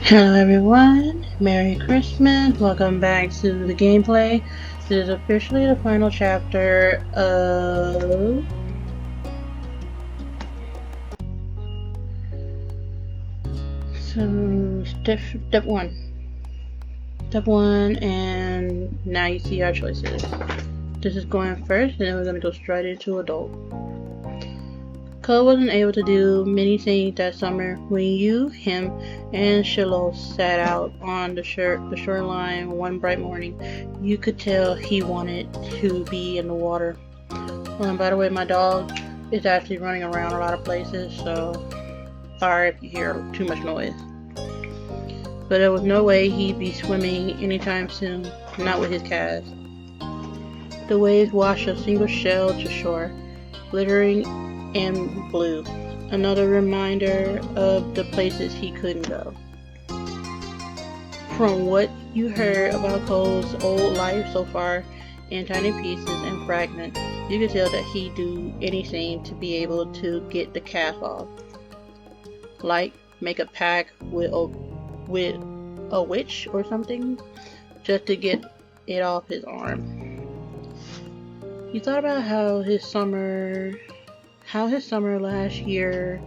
Hello everyone, Merry Christmas, welcome back to the gameplay. This is officially the final chapter of step one. Step one, and now you see our choices. This is going first, and then we're going to go straight into adult. Cole wasn't able to do many things that summer. When you, him, and Shiloh sat out on the shoreline one bright morning, you could tell he wanted to be in the water. And by the way, my dog is actually running around a lot of places, so sorry if you hear too much noise. But there was no way he'd be swimming anytime soon, not with his calves. The waves washed a single shell to shore, glittering and blue, another reminder of the places he couldn't go. From what you heard about Cole's old life so far, in tiny pieces and fragments, you could tell that he'd do anything to be able to get the cast off. Like make a pact with a witch or something, just to get it off his arm. He thought about how his summer last year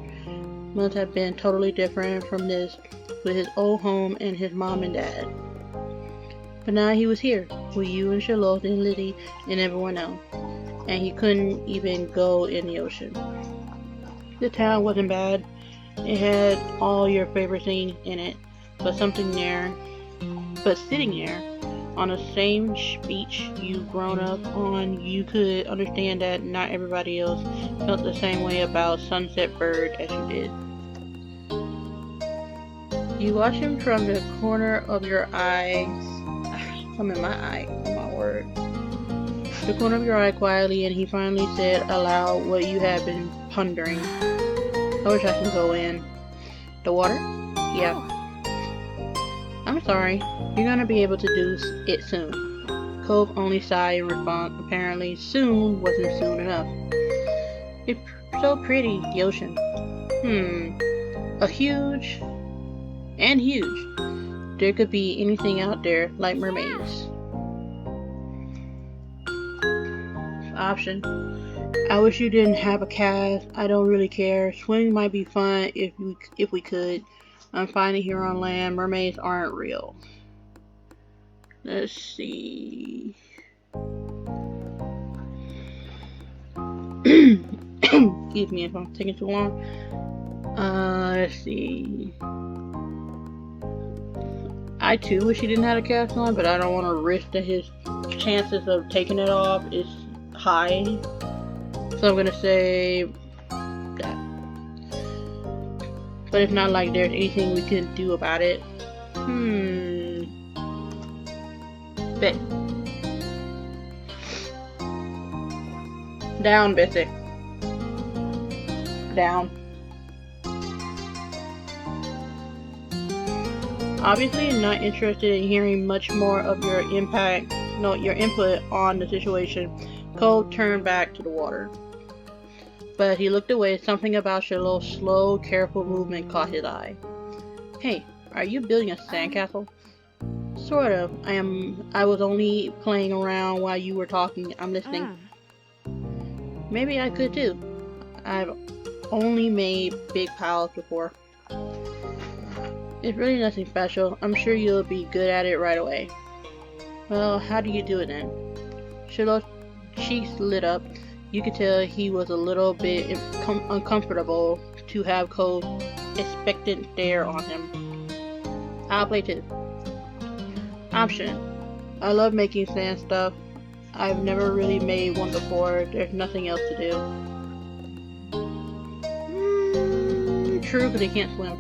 must have been totally different from this, with his old home and his mom and dad. But now he was here, with you and Charlotte and Liddy and everyone else, and he couldn't even go in the ocean. The town wasn't bad. It had all your favorite things in it, but sitting there on the same beach you've grown up on, you could understand that not everybody else felt the same way about Sunset Bird as you did. You watch him from the corner of your eye. I'm in my eye, oh my word. The corner of your eye quietly, and he finally said aloud what you had been pondering. I wish I could go in. The water? Yeah. I'm sorry. You're gonna be able to do it soon. Cove only sighed in response. Apparently, soon wasn't soon enough. It's so pretty, the ocean. Huge. There could be anything out there, like mermaids. Option. I wish you didn't have a cast. I don't really care. Swimming might be fun if we could. I'm finding here on land, mermaids aren't real. Let's see. Excuse me if I'm taking too long. Let's see. I too wish he didn't have a cast on, but I don't want to risk that his chances of taking it off is high. So I'm gonna say that. But it's not like there's anything we can do about it. Bet. Down, Bessie. Down. Obviously not interested in hearing much more of your input on the situation. Cole turned back to the water. But he looked away. Something about Charlotte's slow, careful movement caught his eye. Hey, are you building a sandcastle? Sort of. I was only playing around while you were talking. I'm listening. Maybe I could too. I've only made big piles before. It's really nothing special. I'm sure you'll be good at it right away. Well, how do you do it then? Charlotte's cheeks lit up. You could tell he was a little bit uncomfortable to have Cole's expectant stare on him. I'll play too. Option. I love making sand stuff. I've never really made one before. There's nothing else to do. True, because he can't swim.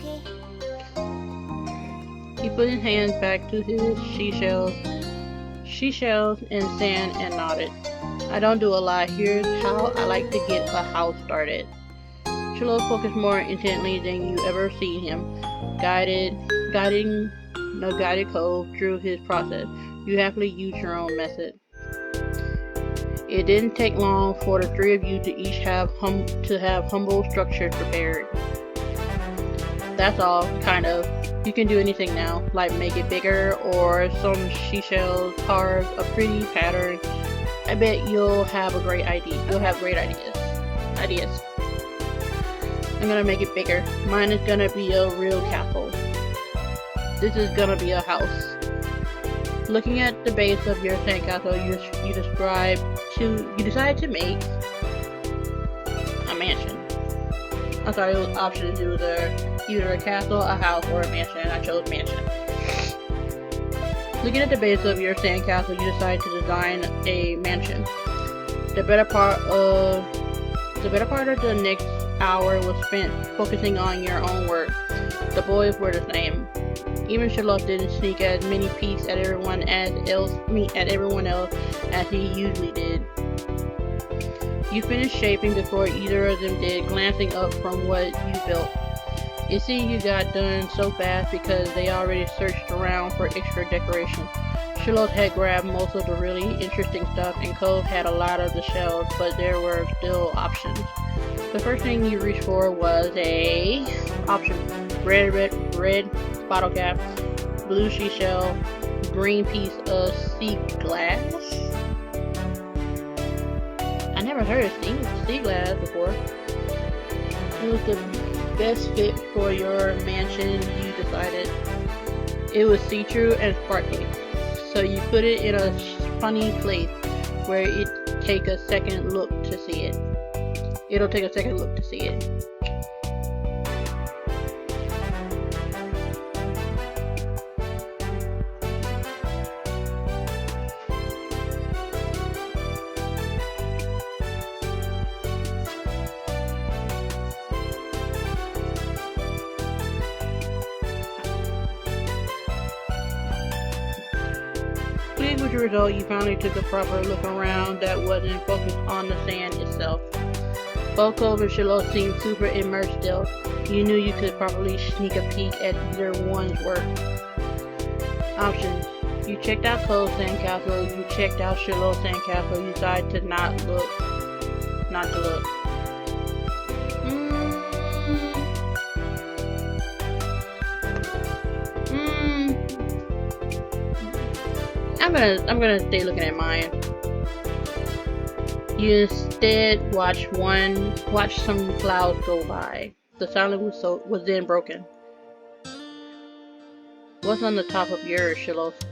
He put his hands back to his seashells and sand and nodded. I don't do a lot. Here's how I like to get a house started. Charlotte focused more intently than you ever seen him, guided Cove through his process. You happily used your own method. It didn't take long for the three of you to each have humble structures prepared. That's all, kind of. You can do anything now, like make it bigger, or some seashells carved a pretty pattern. I bet you'll have a great idea. You'll have great ideas. I'm gonna make it bigger. Mine is gonna be a real castle. This is gonna be a house. Looking at the base of your sandcastle, you decide to make a mansion. I'm sorry, it was options. It was either a castle, a house, or a mansion. I chose mansion. Looking at the base of your sandcastle, you decide to design a mansion. The better part of the next hour was spent focusing on your own work. The boys were the same. Even Charlotte didn't sneak as many peeks at everyone else as he usually did. You finished shaping before either of them did, glancing up from what you built. It seemed you got done so fast because they already searched around for extra decoration. Charlotte had grabbed most of the really interesting stuff, and Cove had a lot of the shells, but there were still options. The first thing you reached for was a option: red bottle cap, blue seashell, green piece of sea glass. I never heard of sea glass before. It was the best fit for your mansion, you decided. It was see-through and sparkly, so you put it in a funny place where it'll take a second look to see it. Pleased with your result, you finally took a proper look around that wasn't focused on the sand itself. Both Cove and Charlotte seemed super immersed still. You knew you could probably sneak a peek at either one's work. Options. You checked out Cove's sandcastle, you checked out Charlotte's sandcastle, you decided to not to look. I'm gonna stay looking at mine. You instead watch some clouds go by. The silence was then broken. What's on the top of yours, Charlotte?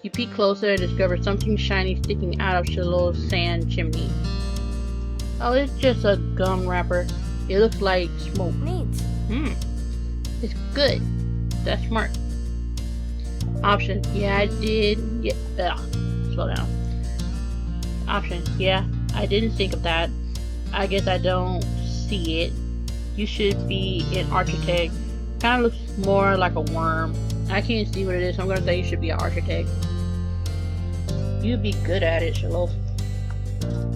You peek closer and discover something shiny sticking out of Charlotte's sand chimney. Oh, it's just a gum wrapper. It looks like smoke. Neat. It's good. That's smart. Option. Yeah, I did. Yeah. Slow down. Option. Yeah, I didn't think of that. I guess I don't see it. You should be an architect. Kind of looks more like a worm. I can't see what it is, so I'm gonna say you should be an architect. You'd be good at it, Charlotte.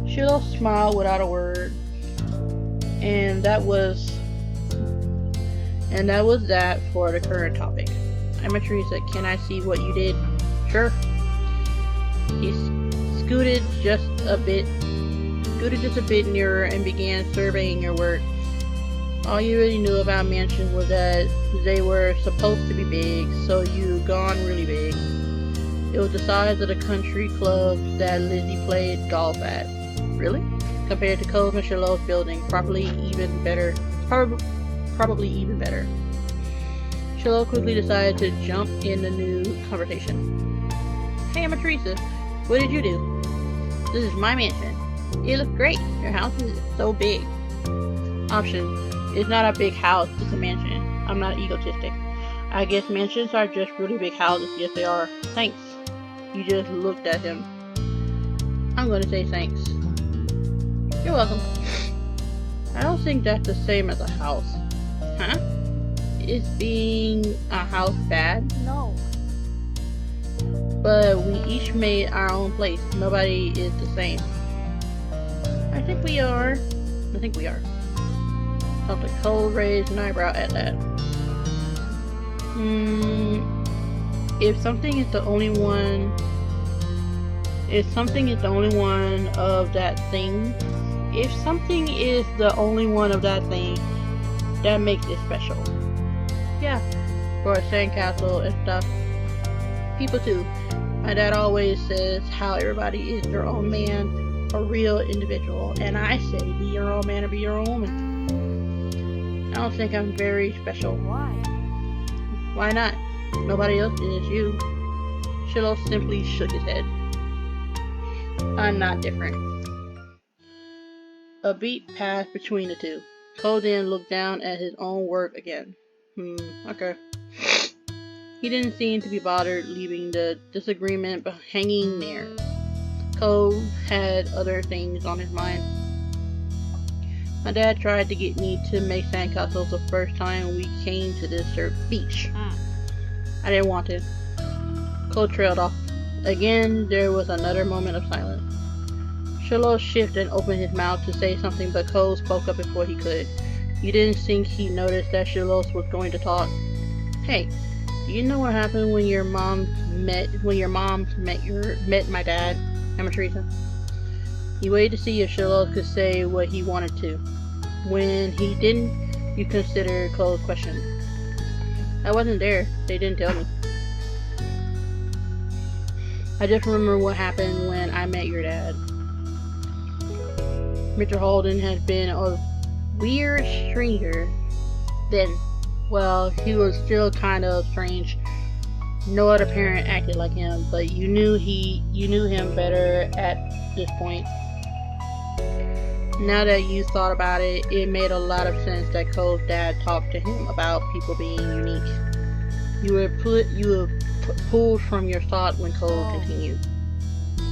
Charlotte smiled without a word. And that was that for the current topic. I'm Teresa. Can I see what you did? Sure. He scooted just a bit nearer and began surveying your work. All you really knew about mansions was that they were supposed to be big, so you gone really big. It was the size of the country clubs that Lizzie played golf at. Really? Compared to Cove and Charlotte's building, probably even better. Charlotte quickly decided to jump in the new conversation. Hey, I'm Teresa. What did you do? This is my mansion. It looks great. Your house is so big. Option. It's not a big house, it's a mansion. I'm not egotistic. I guess mansions are just really big houses. Yes, they are. Thanks. You just looked at him. I'm gonna say thanks. You're welcome. I don't think that's the same as a house. Huh? Is being a house bad? No. But we each made our own place. Nobody is the same. I think we are. Something Cole raised an eyebrow at that. If something is the only one of that thing, that makes it special. Yeah, for a sandcastle and stuff. People too. My dad always says how everybody is their own man, a real individual, and I say be your own man or be your own woman. I don't think I'm very special. Why? Why not? Nobody else is you. Shiloh simply shook his head. I'm not different. A beat passed between the two. Cole then looked down at his own work again. Okay. He didn't seem to be bothered leaving the disagreement hanging there. Cole had other things on his mind. My dad tried to get me to make sandcastles the first time we came to this beach. I didn't want to. Cole trailed off. Again, there was another moment of silence. Shiloh shifted and opened his mouth to say something, but Cole spoke up before he could. You didn't think he noticed that Shiloh was going to talk? Hey, do you know what happened when your mom met my dad, Teresa? He waited to see if Shiloh could say what he wanted to. When he didn't, you considered Cole's question. I wasn't there. They didn't tell me. I just remember what happened when I met your dad. Mr. Holden has been a weird stranger then. Well, he was still kind of strange. No other parent acted like him, but you knew him better at this point. Now that you thought about it, it made a lot of sense that Cole's dad talked to him about people being unique. You were pulled from your thought when Cole continued.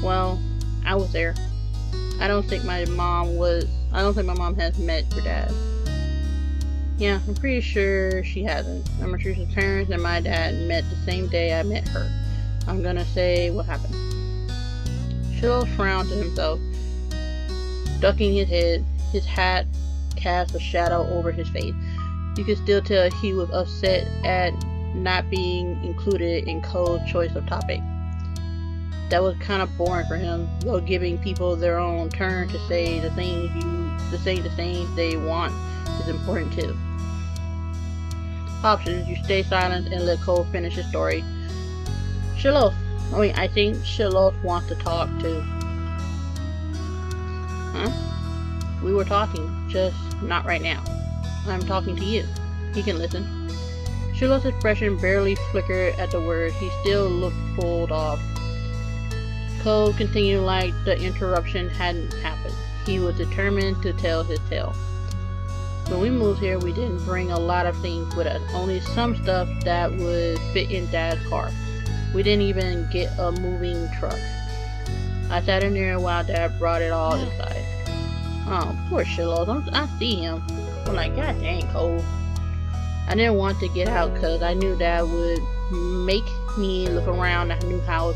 Well, I was there. I don't think my mom has met your dad. Yeah, I'm pretty sure she hasn't. Teresa's parents and my dad met the same day I met her. I'm gonna say what happened. Shiloh frowned to himself, ducking his head. His hat cast a shadow over his face. You could still tell he was upset at not being included in Cole's choice of topic. That was kind of boring for him, though giving people their own turn to say the things they want is important too. Options: you stay silent and let Cole finish his story. I think Shiloh wants to talk too. Huh? We were talking, just not right now. I'm talking to you. He can listen. Shiloh's expression barely flickered at the word. He still looked pulled off. Cole continued like the interruption hadn't happened. He was determined to tell his tale. When we moved here, we didn't bring a lot of things with us, only some stuff that would fit in Dad's car. We didn't even get a moving truck. I sat in there while Dad brought it all inside. Oh, poor Shiloh. I see him. I'm like, God dang, Cole. I didn't want to get out because I knew Dad would make me look around the new house.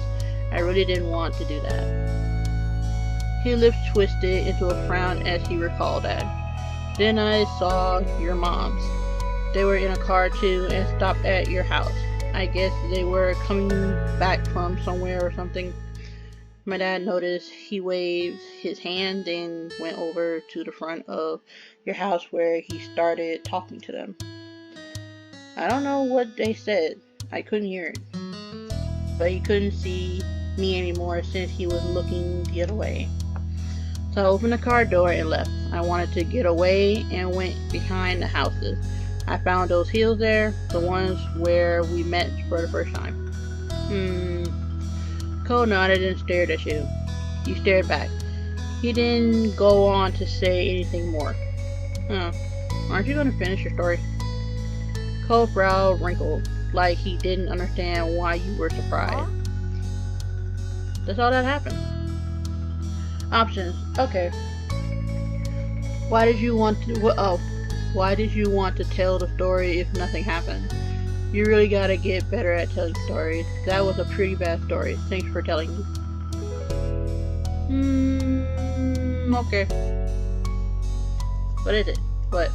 I really didn't want to do that. His lips twisted into a frown as he recalled that. Then I saw your moms. They were in a car too and stopped at your house. I guess they were coming back from somewhere or something. My dad noticed. He waved his hand and went over to the front of your house where he started talking to them. I don't know what they said. I couldn't hear it. But he couldn't see me anymore since he was looking the other way. So I opened the car door and left. I wanted to get away and went behind the houses. I found those hills there, the ones where we met for the first time. Cole nodded and stared at you. You stared back. He didn't go on to say anything more. Aren't you going to finish your story? Cole's brow wrinkled, like he didn't understand why you were surprised. That's all that happened. Options. Okay. Why did you want to tell the story if nothing happened? You really gotta get better at telling stories. That was a pretty bad story. Thanks for telling me. Okay. What is it? What?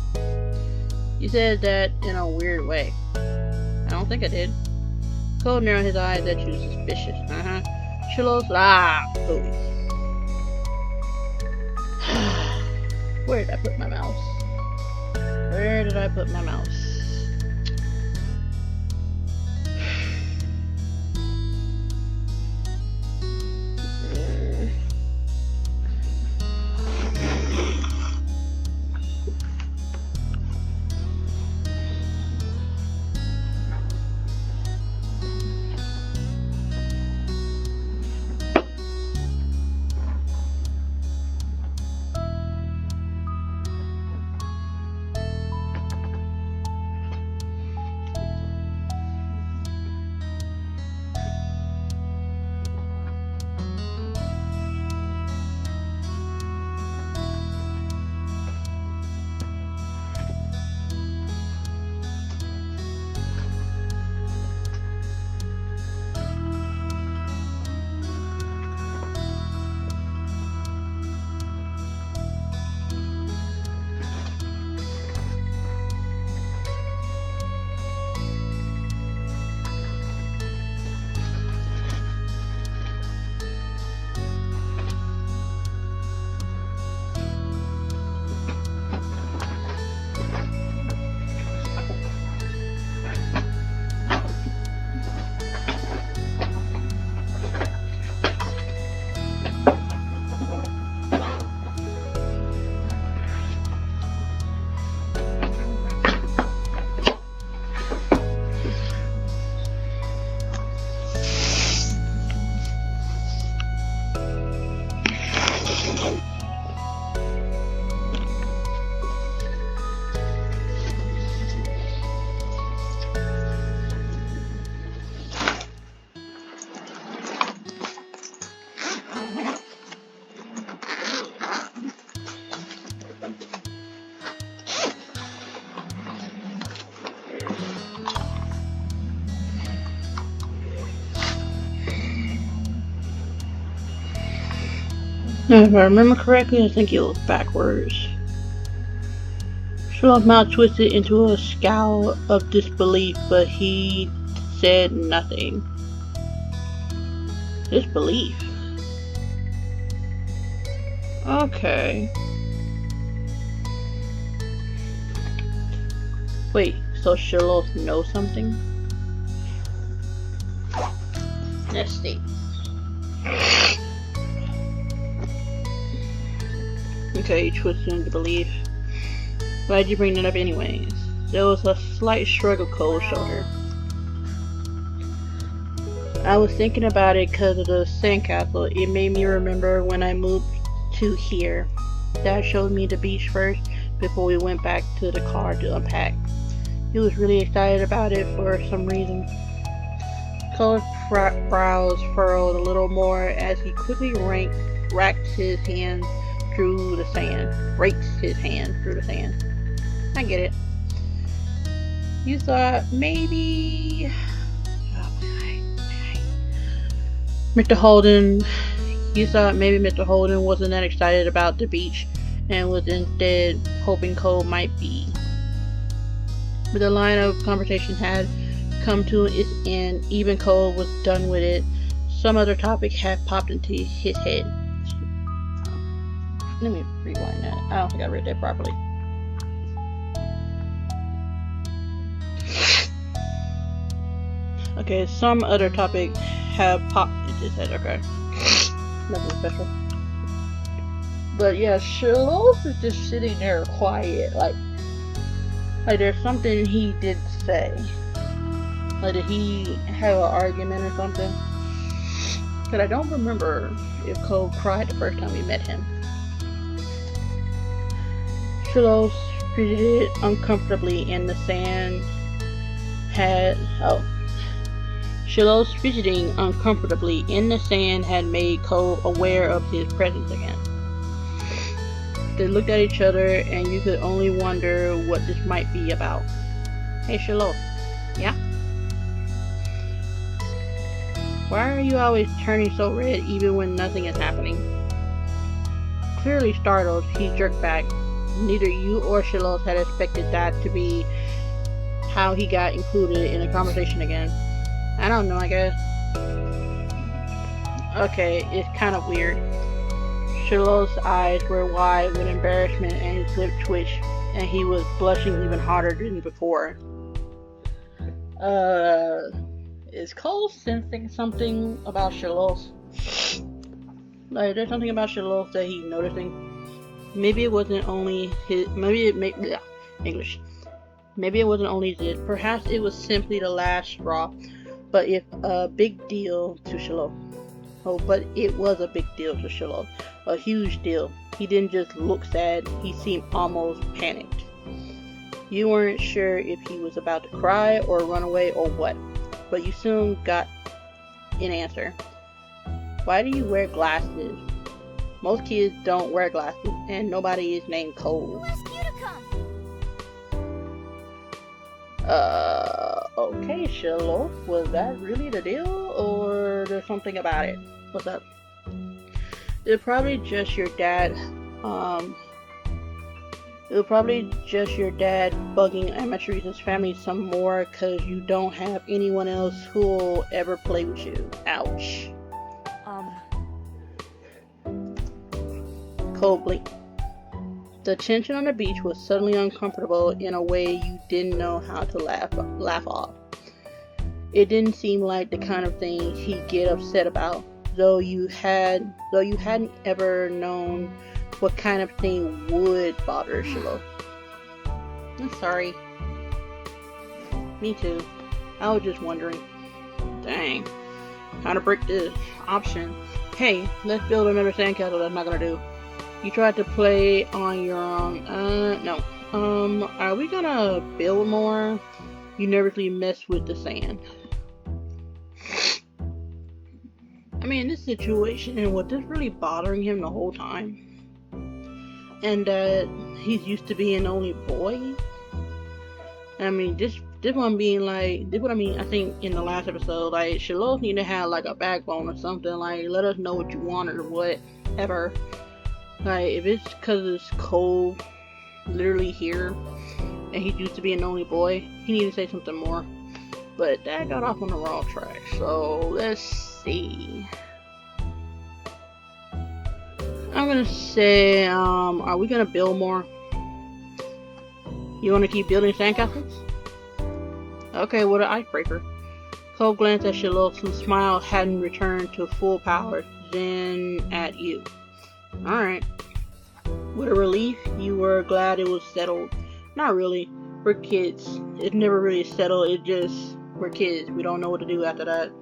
You said that in a weird way. I don't think I did. Cole narrowed his eyes at you, suspicious. Shiloh's foolish. Where did I put my mouse? If I remember correctly, I think it was backwards. Sherlock's mouth twisted into a scowl of disbelief, but he said nothing. Disbelief? Okay. Wait, so Sherlock knows something? Let's see. Okay, he twisted into belief. Why'd you bring that up anyways? There was a slight shrug of Cole's shoulder. I was thinking about it because of the sandcastle. It made me remember when I moved to here. Dad showed me the beach first before we went back to the car to unpack. He was really excited about it for some reason. Cole's brows furrowed a little more as he quickly raked his hand through the sand. I get it. You thought maybe Mr. Holden wasn't that excited about the beach and was instead hoping Cole might be. But the line of conversation had come to its end. Even Cole was done with it. Some other topic had popped into his head. Let me rewind that. I don't think I read that properly. Okay, some other topic have popped into his head. Okay. Nothing special. But yeah, Sherlock is just sitting there quiet. Like there's something he did say. Like, did he have an argument or something? Because I don't remember if Cole cried the first time we met him. Sherlock fidgeted uncomfortably in the sand. Sherlock's fidgeting uncomfortably in the sand had made Cole aware of his presence again. They looked at each other, and you could only wonder what this might be about. Hey, Sherlock. Yeah? Why are you always turning so red even when nothing is happening? Clearly startled, he jerked back. Neither you or Sherlock had expected that to be how he got included in a conversation again. I don't know, I guess. Okay, it's kind of weird. Sherlock's eyes were wide with embarrassment and his lip twitched, and he was blushing even harder than before. Is Cole sensing something about Sherlock? Like, there's something about Sherlock that he's noticing. Maybe it wasn't only his. Maybe it wasn't only his. Perhaps it was simply the last straw. But if a big deal to Sherlock. Oh, but it was a big deal to Sherlock. A huge deal. He didn't just look sad. He seemed almost panicked. You weren't sure if he was about to cry or run away or what. But you soon got an answer. Why do you wear glasses? Most kids don't wear glasses, and nobody is named Cole. Okay, Sherlock, was that really the deal, or there's something about it? What's up? It's probably just your dad, bugging Amatrice's family some more, cause you don't have anyone else who'll ever play with you. Ouch. Cole blinked. The tension on the beach was suddenly uncomfortable in a way you didn't know how to laugh off. It didn't seem like the kind of thing he'd get upset about, though you hadn't ever known what kind of thing would bother Sherlock. I'm sorry. Me too. I was just wondering. Dang. How to break this option. Hey, let's build another sandcastle. That's not gonna do. You tried to play on your own. No. Are we gonna build more? You nervously messed with the sand. I mean, this situation, and was this really bothering him the whole time? And he's used to being the only boy? I mean, this this one being like, this what I mean, I think in the last episode, like, Shiloh need to have like a backbone or something, like, let us know what you want or whatever. Like, if it's because it's cold, literally here, and he used to be an only boy, he need to say something more. But that got off on the wrong track, so let's see. I'm gonna say, are we gonna build more? You wanna keep building sandcastles? Okay, what an icebreaker. Cole glanced at Shiloh, whose smile hadn't returned to full power, then at you. Alright. With a relief, you were glad it was settled. Not really. We're kids. It's never really settled, it just, we're kids. We don't know what to do after that.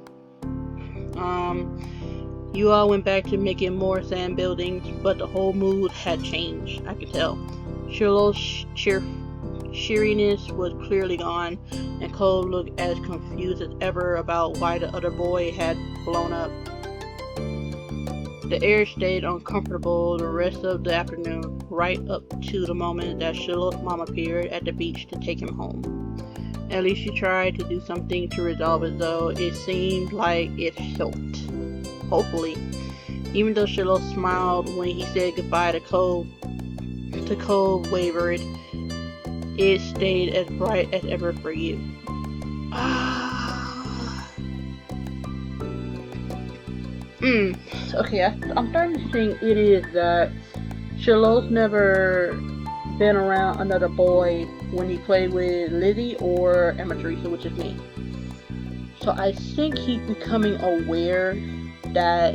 You all went back to making more sand buildings, but the whole mood had changed, I could tell. Shiloh's cheeriness was clearly gone, and Cole looked as confused as ever about why the other boy had blown up. The air stayed uncomfortable the rest of the afternoon, right up to the moment that Shiloh's mom appeared at the beach to take him home. At least she tried to do something to resolve it, though it seemed like it helped. Hopefully. Even though Shiloh smiled when he said goodbye to Cole wavered, it stayed as bright as ever for you. Okay, I'm starting to think it is that Shiloh's never been around another boy when he played with Lizzie or Emma Teresa, which is me. So I think he's becoming aware that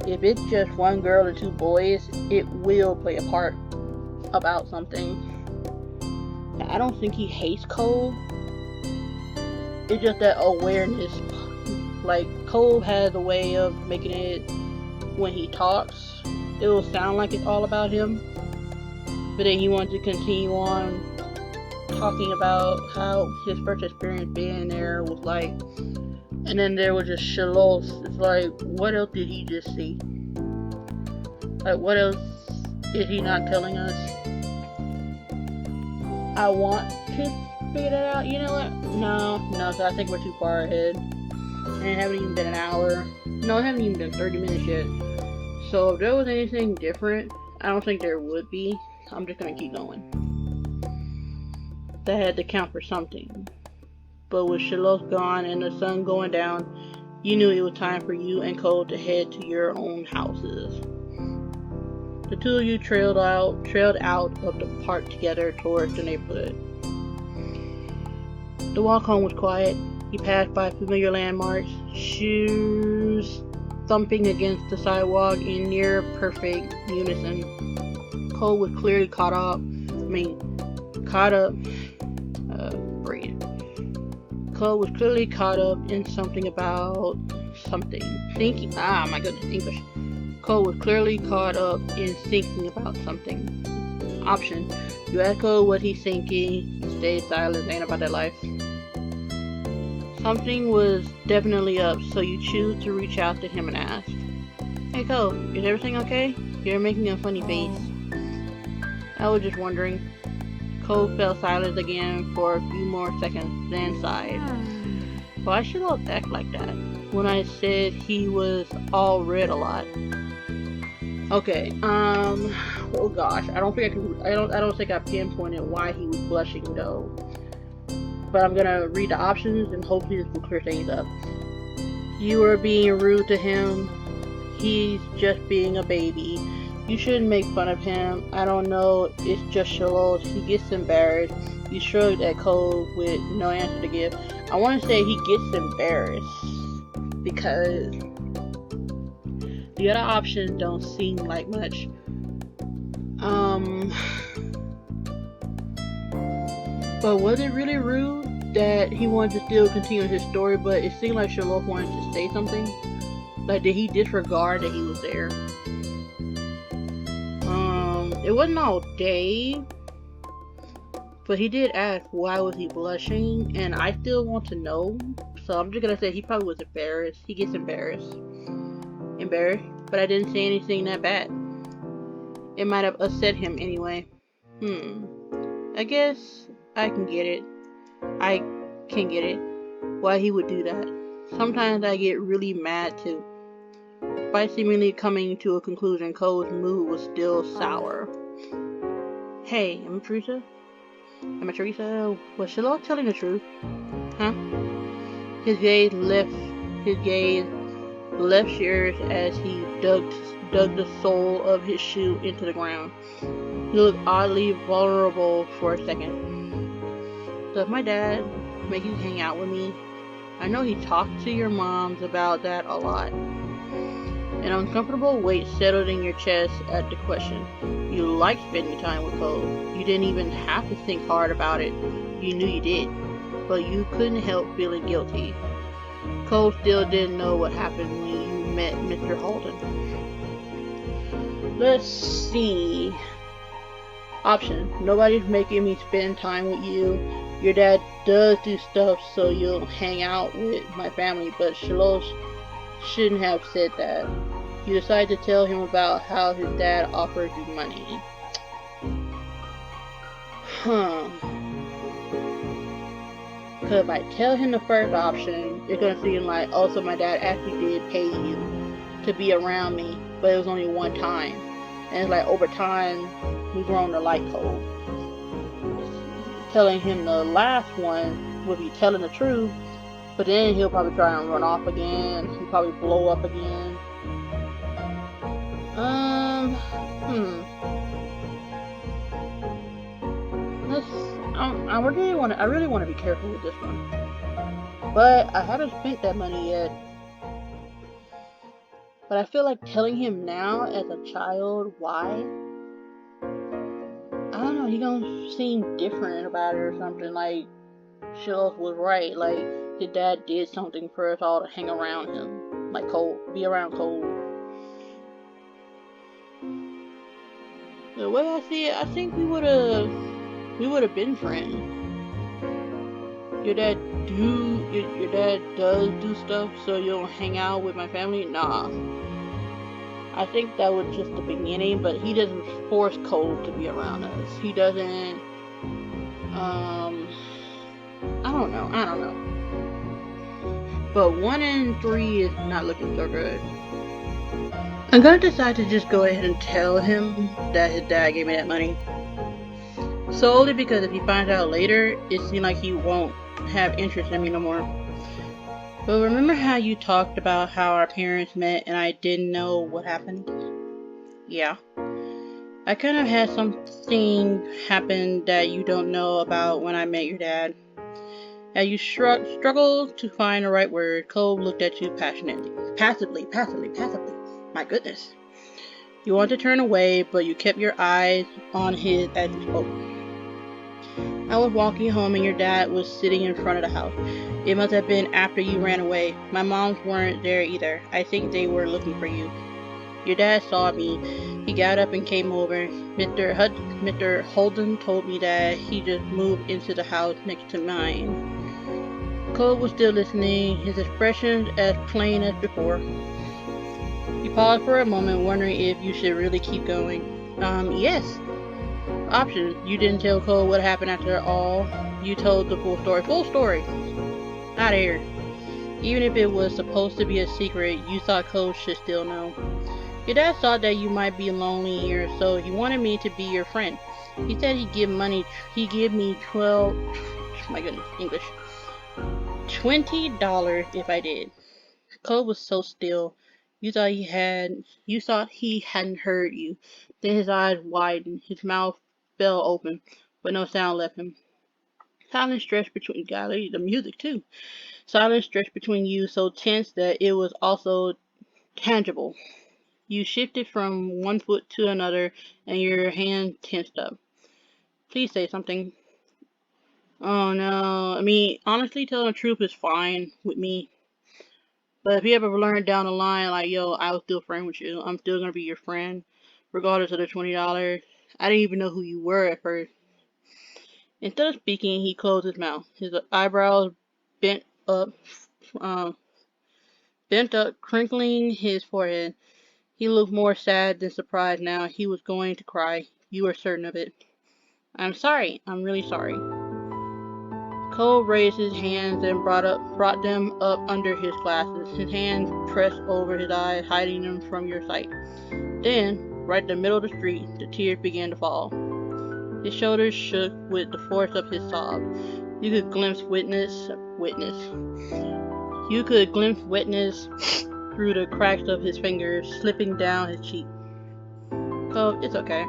if it's just one girl and two boys, it will play a part about something. I don't think he hates Cole. It's just that awareness. Like, Cole has a way of making it, when he talks, it will sound like it's all about him. But then he wants to continue on talking about how his first experience being there was like. And then there was just Shiloh. It's like, what else did he just see? Like, what else is he not telling us? I want to figure that out. You know what? No, so I think we're too far ahead. And it haven't even been an hour. No, it haven't even been 30 minutes yet. So if there was anything different, I don't think there would be. I'm just gonna keep going. That had to count for something. But with Shiloh's gone and the sun going down, you knew it was time for you and Cole to head to your own houses. The two of you trailed out of the park together towards the neighborhood. The walk home was quiet. You passed by familiar landmarks, shoes thumping against the sidewalk in near perfect unison. Cole was clearly caught up. Cole was clearly caught up in something about something. Thinking. My goodness, English. Cole was clearly caught up in thinking about something. Option. You asked Cole what he's thinking. He stayed silent. Ain't about that life. Something was definitely up, so you choose to reach out to him and ask. Hey Cole, is everything okay? You're making a funny face. I was just wondering. Cole fell silent again for a few more seconds, then sighed. Why should I act like that when I said he was all red a lot? Okay, oh gosh, I don't think I pinpointed why he was blushing though. But I'm gonna read the options and hopefully this will clear things up. You were being rude to him. He's just being a baby. You shouldn't make fun of him. I don't know, it's just Shiloh. He gets embarrassed. You shrugged at Cole with no answer to give. I want to say he gets embarrassed because the other options don't seem like much. But was it really rude that he wanted to still continue his story, but it seemed like Shiloh wanted to say something? Like, did he disregard that he was there? It wasn't all day, but he did ask why was he blushing, and I still want to know, so I'm just gonna say he probably was embarrassed. He gets embarrassed, but I didn't say anything that bad. It might have upset him anyway. I guess I can get it. I can't get it. Why he would do that. Sometimes I get really mad too. Despite seemingly coming to a conclusion, Cole's mood was still sour. Hey, am I Teresa? Am I Teresa? Was Shiloh telling the truth? Huh? His gaze left yours as he dug the sole of his shoe into the ground. He looked oddly vulnerable for a second. Does my dad make you hang out with me? I know he talked to your moms about that a lot. An uncomfortable weight settled in your chest at the question. You liked spending time with Cole. You didn't even have to think hard about it. You knew you did. But you couldn't help feeling guilty. Cole still didn't know what happened when you met Mr. Holden. Let's see. Option. Nobody's making me spend time with you. Your dad does do stuff so you'll hang out with my family, but Shiloh shouldn't have said that. You decide to tell him about how his dad offered you money. Because if I tell him the first option, it's going to seem like, oh, so my dad actually did pay you to be around me, but it was only one time. And it's like, over time, we've grown to like Cole. Telling him the last one would be telling the truth, but then he'll probably try and run off again. He'll probably blow up again. I really want to be careful with this one. But I haven't spent that money yet. But I feel like telling him now as a child why. I don't know, he gonna seem different about it or something. Like, Shiloh was right. Like, his dad did something for us all to hang around him. Like Cole, be around Cole. The way I see it, I think we would have been friends. Your dad does do stuff so you don't hang out with my family? Nah. I think that was just the beginning, but he doesn't force Cole to be around us. He doesn't, I don't know. But 1 and 3 is not looking so good. I'm gonna decide to just go ahead and tell him that his dad gave me that money. Solely because if he finds out later, it seems like he won't have interest in me no more. But remember how you talked about how our parents met and I didn't know what happened? Yeah. I kind of had something happen that you don't know about when I met your dad. As you struggled to find the right word, Cole looked at you passively. My goodness. You wanted to turn away, but you kept your eyes on his as you spoke. I was walking home and your dad was sitting in front of the house. It must have been after you ran away. My moms weren't there either. I think they were looking for you. Your dad saw me. He got up and came over. Mr. Holden told me that he just moved into the house next to mine. Cole was still listening, his expressions as plain as before. You paused for a moment, wondering if you should really keep going. Yes. Options. You didn't tell Cole what happened after all. You told the full story. Full story. Not here. Even if it was supposed to be a secret, you thought Cole should still know. Your dad thought that you might be lonely here, so he wanted me to be your friend. He said he'd give me $20 if I did. Cole was so still. You thought he hadn't heard you. Then his eyes widened, his mouth fell open, but no sound left him. Silence stretched between the music too. Silence stretched between you so tense that it was also tangible. You shifted from one foot to another and your hand tensed up. Please say something. Oh no. I mean, honestly, telling the truth is fine with me. But if you ever learn down the line, like, yo, I was still friend with you. I'm still gonna be your friend, regardless of the $20. I didn't even know who you were at first. Instead of speaking, he closed his mouth. His eyebrows bent up, crinkling his forehead. He looked more sad than surprised now. He was going to cry. You were certain of it. I'm sorry. I'm really sorry. Cole raised his hands and brought them up under his glasses. His hands pressed over his eyes, hiding them from your sight. Then, right in the middle of the street, the tears began to fall. His shoulders shook with the force of his sob. You could glimpse wetness through the cracks of his fingers slipping down his cheek. Cole, it's okay.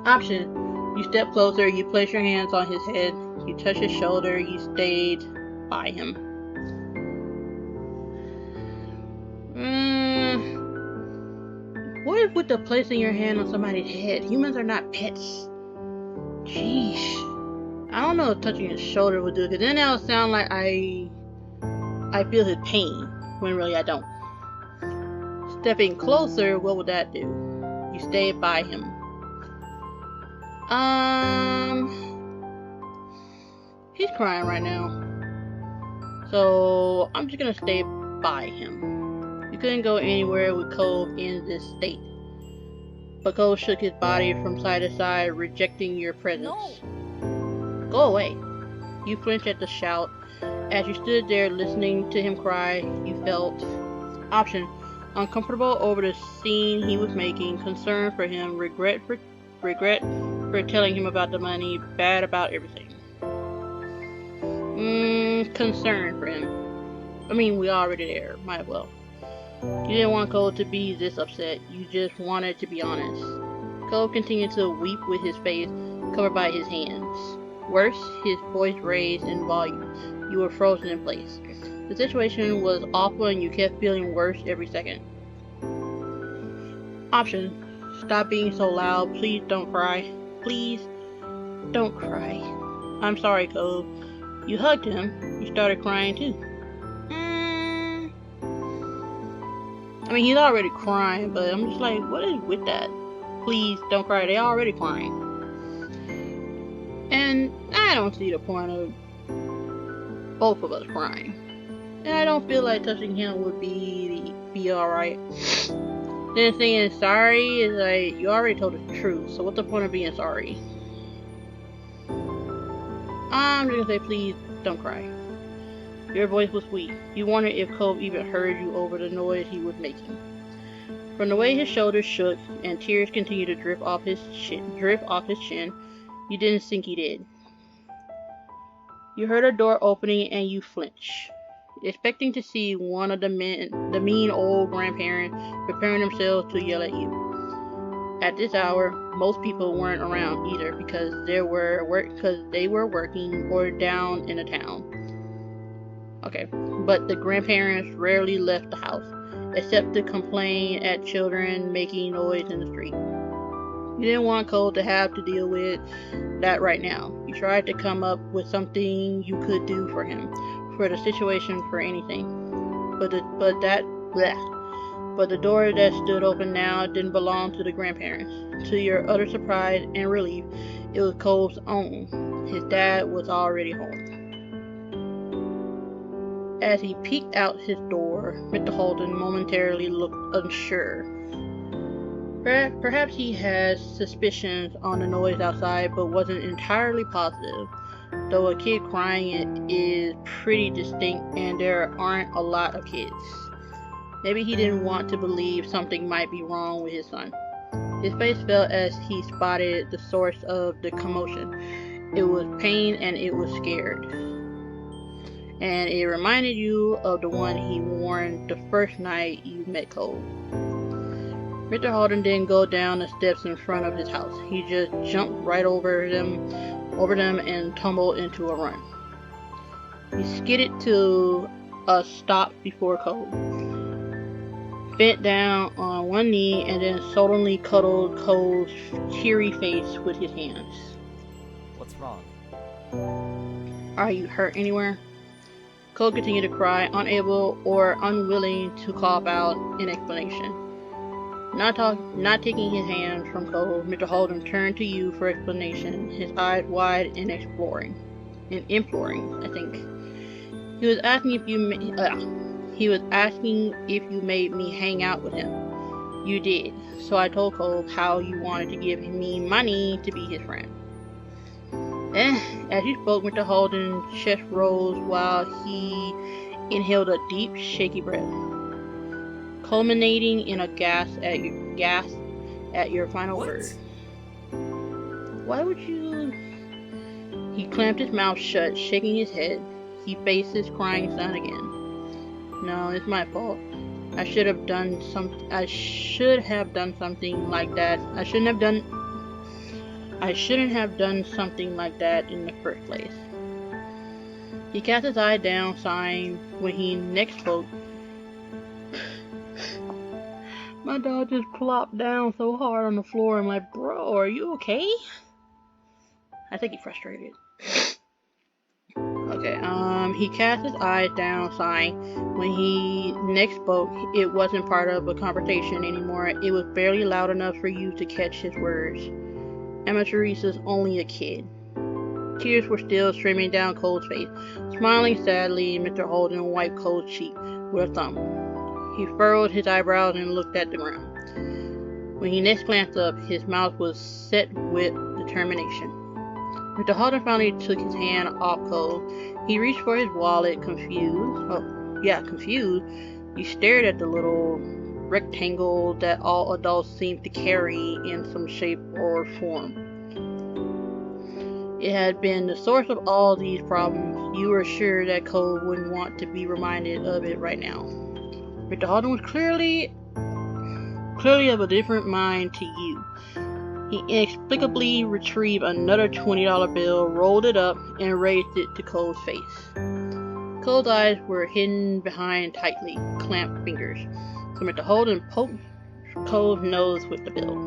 Option. You step closer, you place your hands on his head, you touch his shoulder, you stayed by him. What is with the placing your hand on somebody's head? Humans are not pets. Jeez. I don't know if touching his shoulder would do it, because then that'll sound like I feel his pain, when really I don't. Stepping closer, what would that do? You stay by him. He's crying right now. So, I'm just gonna stay by him. You couldn't go anywhere with Cole in this state. But Cole shook his body from side to side, rejecting your presence. No. Go away. You flinched at the shout. As you stood there listening to him cry, you felt option. Uncomfortable over the scene he was making, concern for him, regret for telling him about the money, bad about everything. Concern for him. I mean, we already there. Might as well. You didn't want Cole to be this upset. You just wanted to be honest. Cole continued to weep with his face covered by his hands. Worse, his voice raised in volume. You were frozen in place. The situation was awful and you kept feeling worse every second. Option. Stop being so loud. Please don't cry. Please don't cry. I'm sorry, Cole. You hugged him. You started crying too. I mean, he's already crying, but I'm just like, what is with that? Please don't cry. They're already crying. And I don't see the point of both of us crying. And I don't feel like touching him would be alright. Then saying sorry is like, you already told the truth, so what's the point of being sorry? I'm just gonna say, please don't cry. Your voice was weak. You wondered if Cole even heard you over the noise he was making. From the way his shoulders shook and tears continued to drip off his chin, you didn't think he did. You heard a door opening and you flinched, expecting to see one of the mean old grandparents preparing themselves to yell at you. At this hour, most people weren't around either because they were working or down in the town. Okay, but the grandparents rarely left the house, except to complain at children making noise in the street. You didn't want Cole to have to deal with that right now. You tried to come up with something you could do for him, for the situation, for anything. But the door that stood open now didn't belong to the grandparents. To your utter surprise and relief, it was Cole's own. His dad was already home. As he peeked out his door, Mr. Holden momentarily looked unsure. Perhaps he had suspicions on the noise outside, but wasn't entirely positive. Though a kid crying is pretty distinct and there aren't a lot of kids. Maybe he didn't want to believe something might be wrong with his son. His face fell as he spotted the source of the commotion. It was pain and it was scared. And it reminded you of the one he warned the first night you met Cole. Mr. Holden didn't go down the steps in front of his house. He just jumped right over them and tumbled into a run. He skidded to a stop before Cole, bent down on one knee, and then sullenly cuddled Cole's teary face with his hands. What's wrong? Are you hurt anywhere? Cole continued to cry, unable or unwilling to cough out an explanation. Not taking his hands from Cole, Mr. Holden turned to you for explanation, his eyes wide and imploring, I think. He was asking if you made me hang out with him. You did, so I told Cole how you wanted to give me money to be his friend. As he spoke, Mr. Holden's chest rose while he inhaled a deep, shaky breath, culminating in a gasp at your final word. Why would you? He clamped his mouth shut, shaking his head. He faced his crying son again. No, it's my fault. I should have done something like that. I shouldn't have done something like that in the first place. He cast his eye down, sighing. When he next spoke, my dog just plopped down so hard on the floor. I'm like, bro, are you okay? I think he's frustrated. Okay, he cast his eyes down, sighing. When he next spoke, it wasn't part of a conversation anymore. It was barely loud enough for you to catch his words. Amateurisa's only a kid. Tears were still streaming down Cole's face. Smiling sadly, Mr. Holden wiped Cole's cheek with a thumb. He furrowed his eyebrows and looked at the ground. When he next glanced up, his mouth was set with determination. Mr. Holden finally took his hand off Cole. He reached for his wallet, confused. He stared at the little rectangle that all adults seem to carry in some shape or form. It had been the source of all these problems. You were sure that Cole wouldn't want to be reminded of it right now. Mr. Holden was clearly of a different mind to you. He inexplicably retrieved another $20 bill, rolled it up, and raised it to Cole's face. Cole's eyes were hidden behind tightly clamped fingers. So Mr. Holden poked Cole's nose with the bill.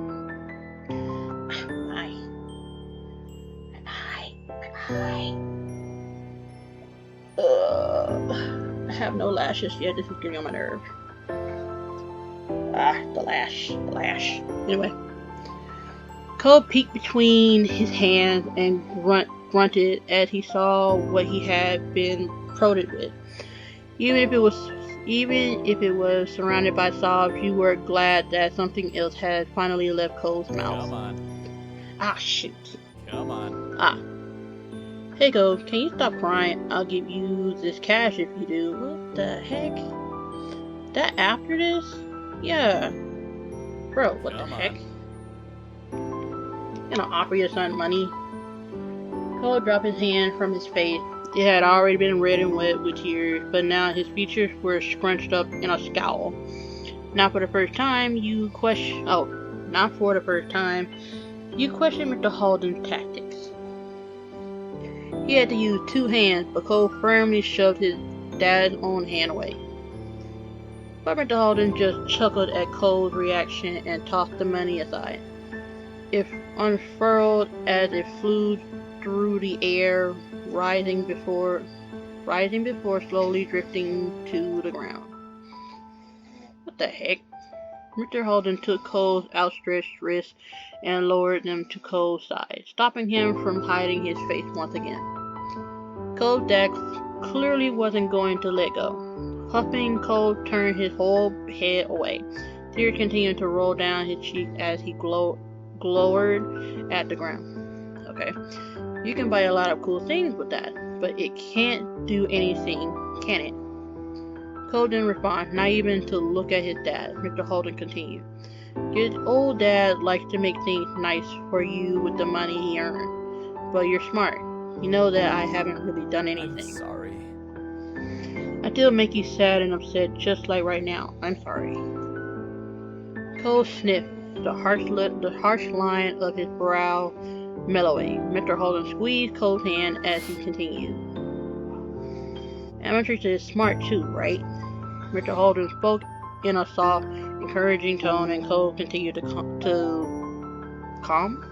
I have no lashes yet. This is getting on my nerve. The lash. Anyway. Cole peeked between his hands and grunted as he saw what he had been prodded with. Even if it was surrounded by sobs, you were glad that something else had finally left Cole's mouth. Come on. Shoot. Come on. Hey Cole, can you stop crying? I'll give you this cash if you do. What the heck? That after this? Yeah. Bro, what the heck? You know, offer your son money. Cole dropped his hand from his face. It had already been red and wet with tears, but now his features were scrunched up in a scowl. Not for the first time, you questioned Mr. Holden's tactics. He had to use two hands, but Cole firmly shoved his dad's own hand away. But Mr. Holden just chuckled at Cole's reaction and tossed the money aside. It unfurled as it flew through the air, rising before slowly drifting to the ground. What the heck? Mr. Holden took Cole's outstretched wrist and lowered them to Cole's side, stopping him from hiding his face once again. Cole's dad clearly wasn't going to let go. Huffing, Cole turned his whole head away. Tears continued to roll down his cheeks as he glowered at the ground. Okay, you can buy a lot of cool things with that, but it can't do anything, can it? Cole didn't respond, not even to look at his dad. Mr. Holden continued. Your old dad likes to make things nice for you with the money he earned, but you're smart. You know that I haven't really done anything. I'm sorry. I still make you sad and upset just like right now. I'm sorry. Cole sniffed, the harsh line of his brow mellowing. Mr. Holden squeezed Cole's hand as he continued. Amatrice is smart too, right? Mr. Holden spoke in a soft, encouraging tone, and Cole continued to calm?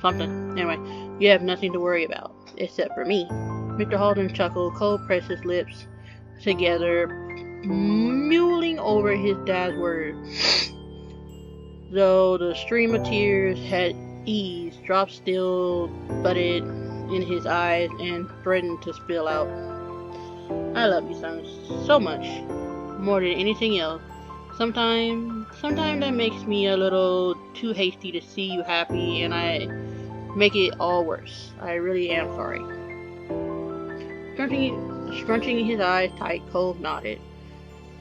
Something. Anyway, you have nothing to worry about, except for me. Mr. Holden chuckled. Cole pressed his lips together, mulling over his dad's words. Though the stream of tears had eased, drops still budded in his eyes and threatened to spill out. I love you, son, so much, more than anything else. Sometimes that makes me a little too hasty to see you happy, and I make it all worse. I really am sorry. Scrunching his eyes tight, Cole nodded.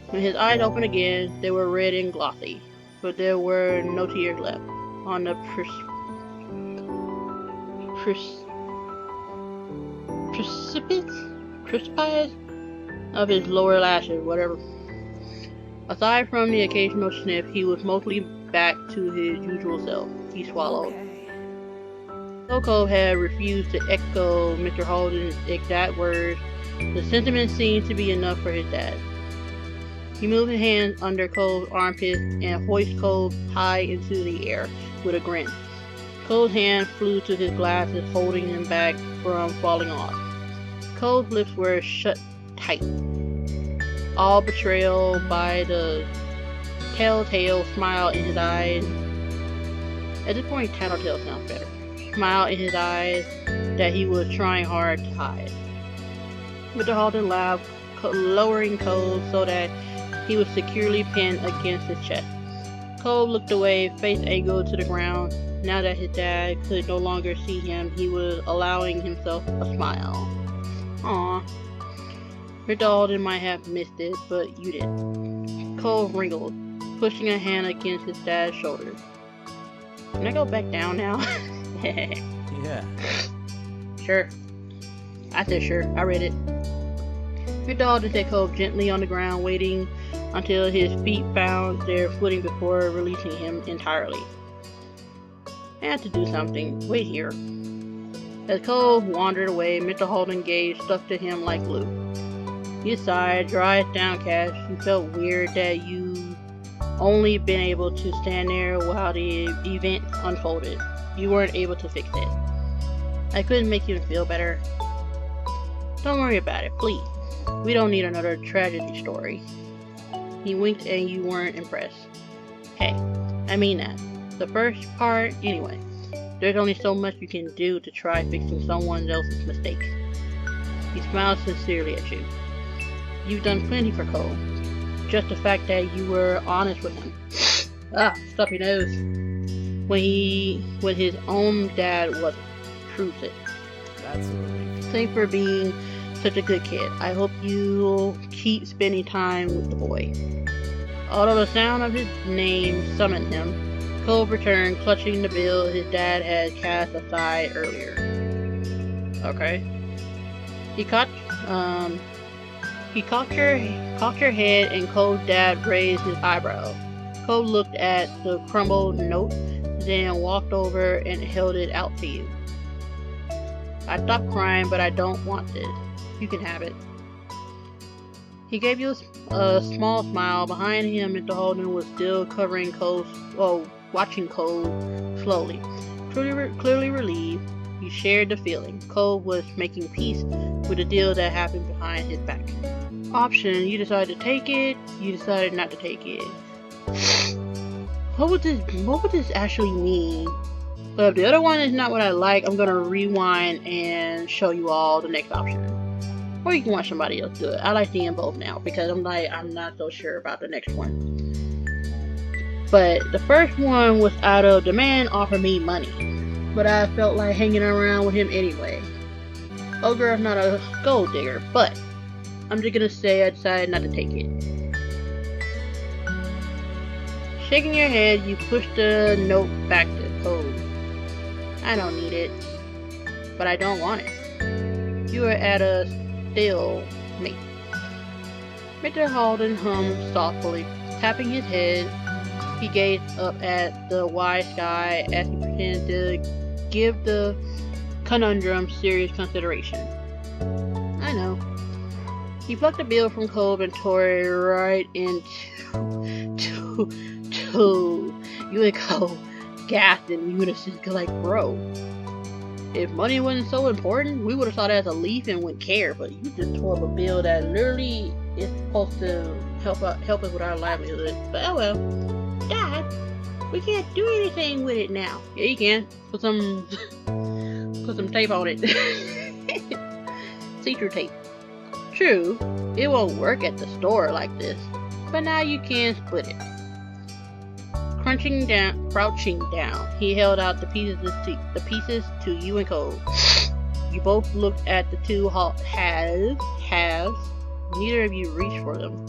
When his eyes opened again, they were red and glossy, but there were no tears left on the precipice of his lower lashes, whatever. Aside from the occasional sniff, he was mostly back to his usual self. He swallowed. Though Cole had refused to echo Mr. Holden's exact words, the sentiment seemed to be enough for his dad. He moved his hands under Cole's armpits and hoisted Cole high into the air with a grin. Cole's hand flew to his glasses, holding him back from falling off. Cole's lips were shut tight, all betrayal by the telltale smile in his eyes. At this point, tattletale sounds better. Smile in his eyes that he was trying hard to hide. Mr. Holden laughed, lowering Cole so that he was securely pinned against his chest. Cole looked away, face angled to the ground. Now that his dad could no longer see him, he was allowing himself a smile. Aww. Mr. Holden might have missed it, but you didn't. Cole wrinkled, pushing a hand against his dad's shoulder. Can I go back down now? Yeah. Sure. I said sure. I read it. Mr. Holden set Cole gently on the ground, waiting until his feet found their footing before releasing him entirely. I had to do something. Wait here. As Cole wandered away, Mr. Holden's gaze stuck to him like glue. You sighed, your eyes downcast. You felt weird that you only been able to stand there while the event unfolded. You weren't able to fix it. I couldn't make you feel better. Don't worry about it, please. We don't need another tragedy story. He winked and you weren't impressed. Hey, I mean that. The first part, anyway. There's only so much you can do to try fixing someone else's mistakes. He smiled sincerely at you. You've done plenty for Cole. Just the fact that you were honest with him. Stop your nose. When his own dad wasn't. Proves it. That's a relief. Thanks for being such a good kid. I hope you'll keep spending time with the boy. Although the sound of his name summoned him, Cole returned, clutching the bill his dad had cast aside earlier. Okay. He cocked your head, and Cole's dad raised his eyebrows. Cole looked at the crumbled note, then walked over and held it out to you. I stopped crying, but I don't want this. You can have it. He gave you a small smile. Behind him, Mr. Holden was still covering Cole, watching Cole slowly. Clearly relieved, you shared the feeling. Cole was making peace with the deal that happened behind his back. Option, you decided to take it, you decided not to take it. What would this actually mean? But if the other one is not what I like, I'm gonna rewind and show you all the next option. Or you can watch somebody else do it. I like seeing both now because I'm not so sure about the next one. But the first one was out of the man offered me money, but I felt like hanging around with him anyway. Oh girl's not a gold digger, but I'm just gonna say I decided not to take it. Shaking your head, you push the note back to Cole. I don't need it, but I don't want it. You are at a stalemate. Mr. Holden hummed softly, tapping his head. He gazed up at the wide sky as he pretended to give the conundrum serious consideration. I know. He plucked the bill from Cole and tore it right into you and Cole gasped in unison, like, bro, if money wasn't so important, we would have saw that as a leaf and wouldn't care, but you just tore up a bill that literally is supposed to help us with our livelihood. But oh well. Dad, we can't do anything with it now. Yeah, you can. Put some tape on it. See-through tape. True, it won't work at the store like this, but now you can split it. crouching down, he held out the pieces to you and Cole. You both looked at the two halves. Neither of you reached for them.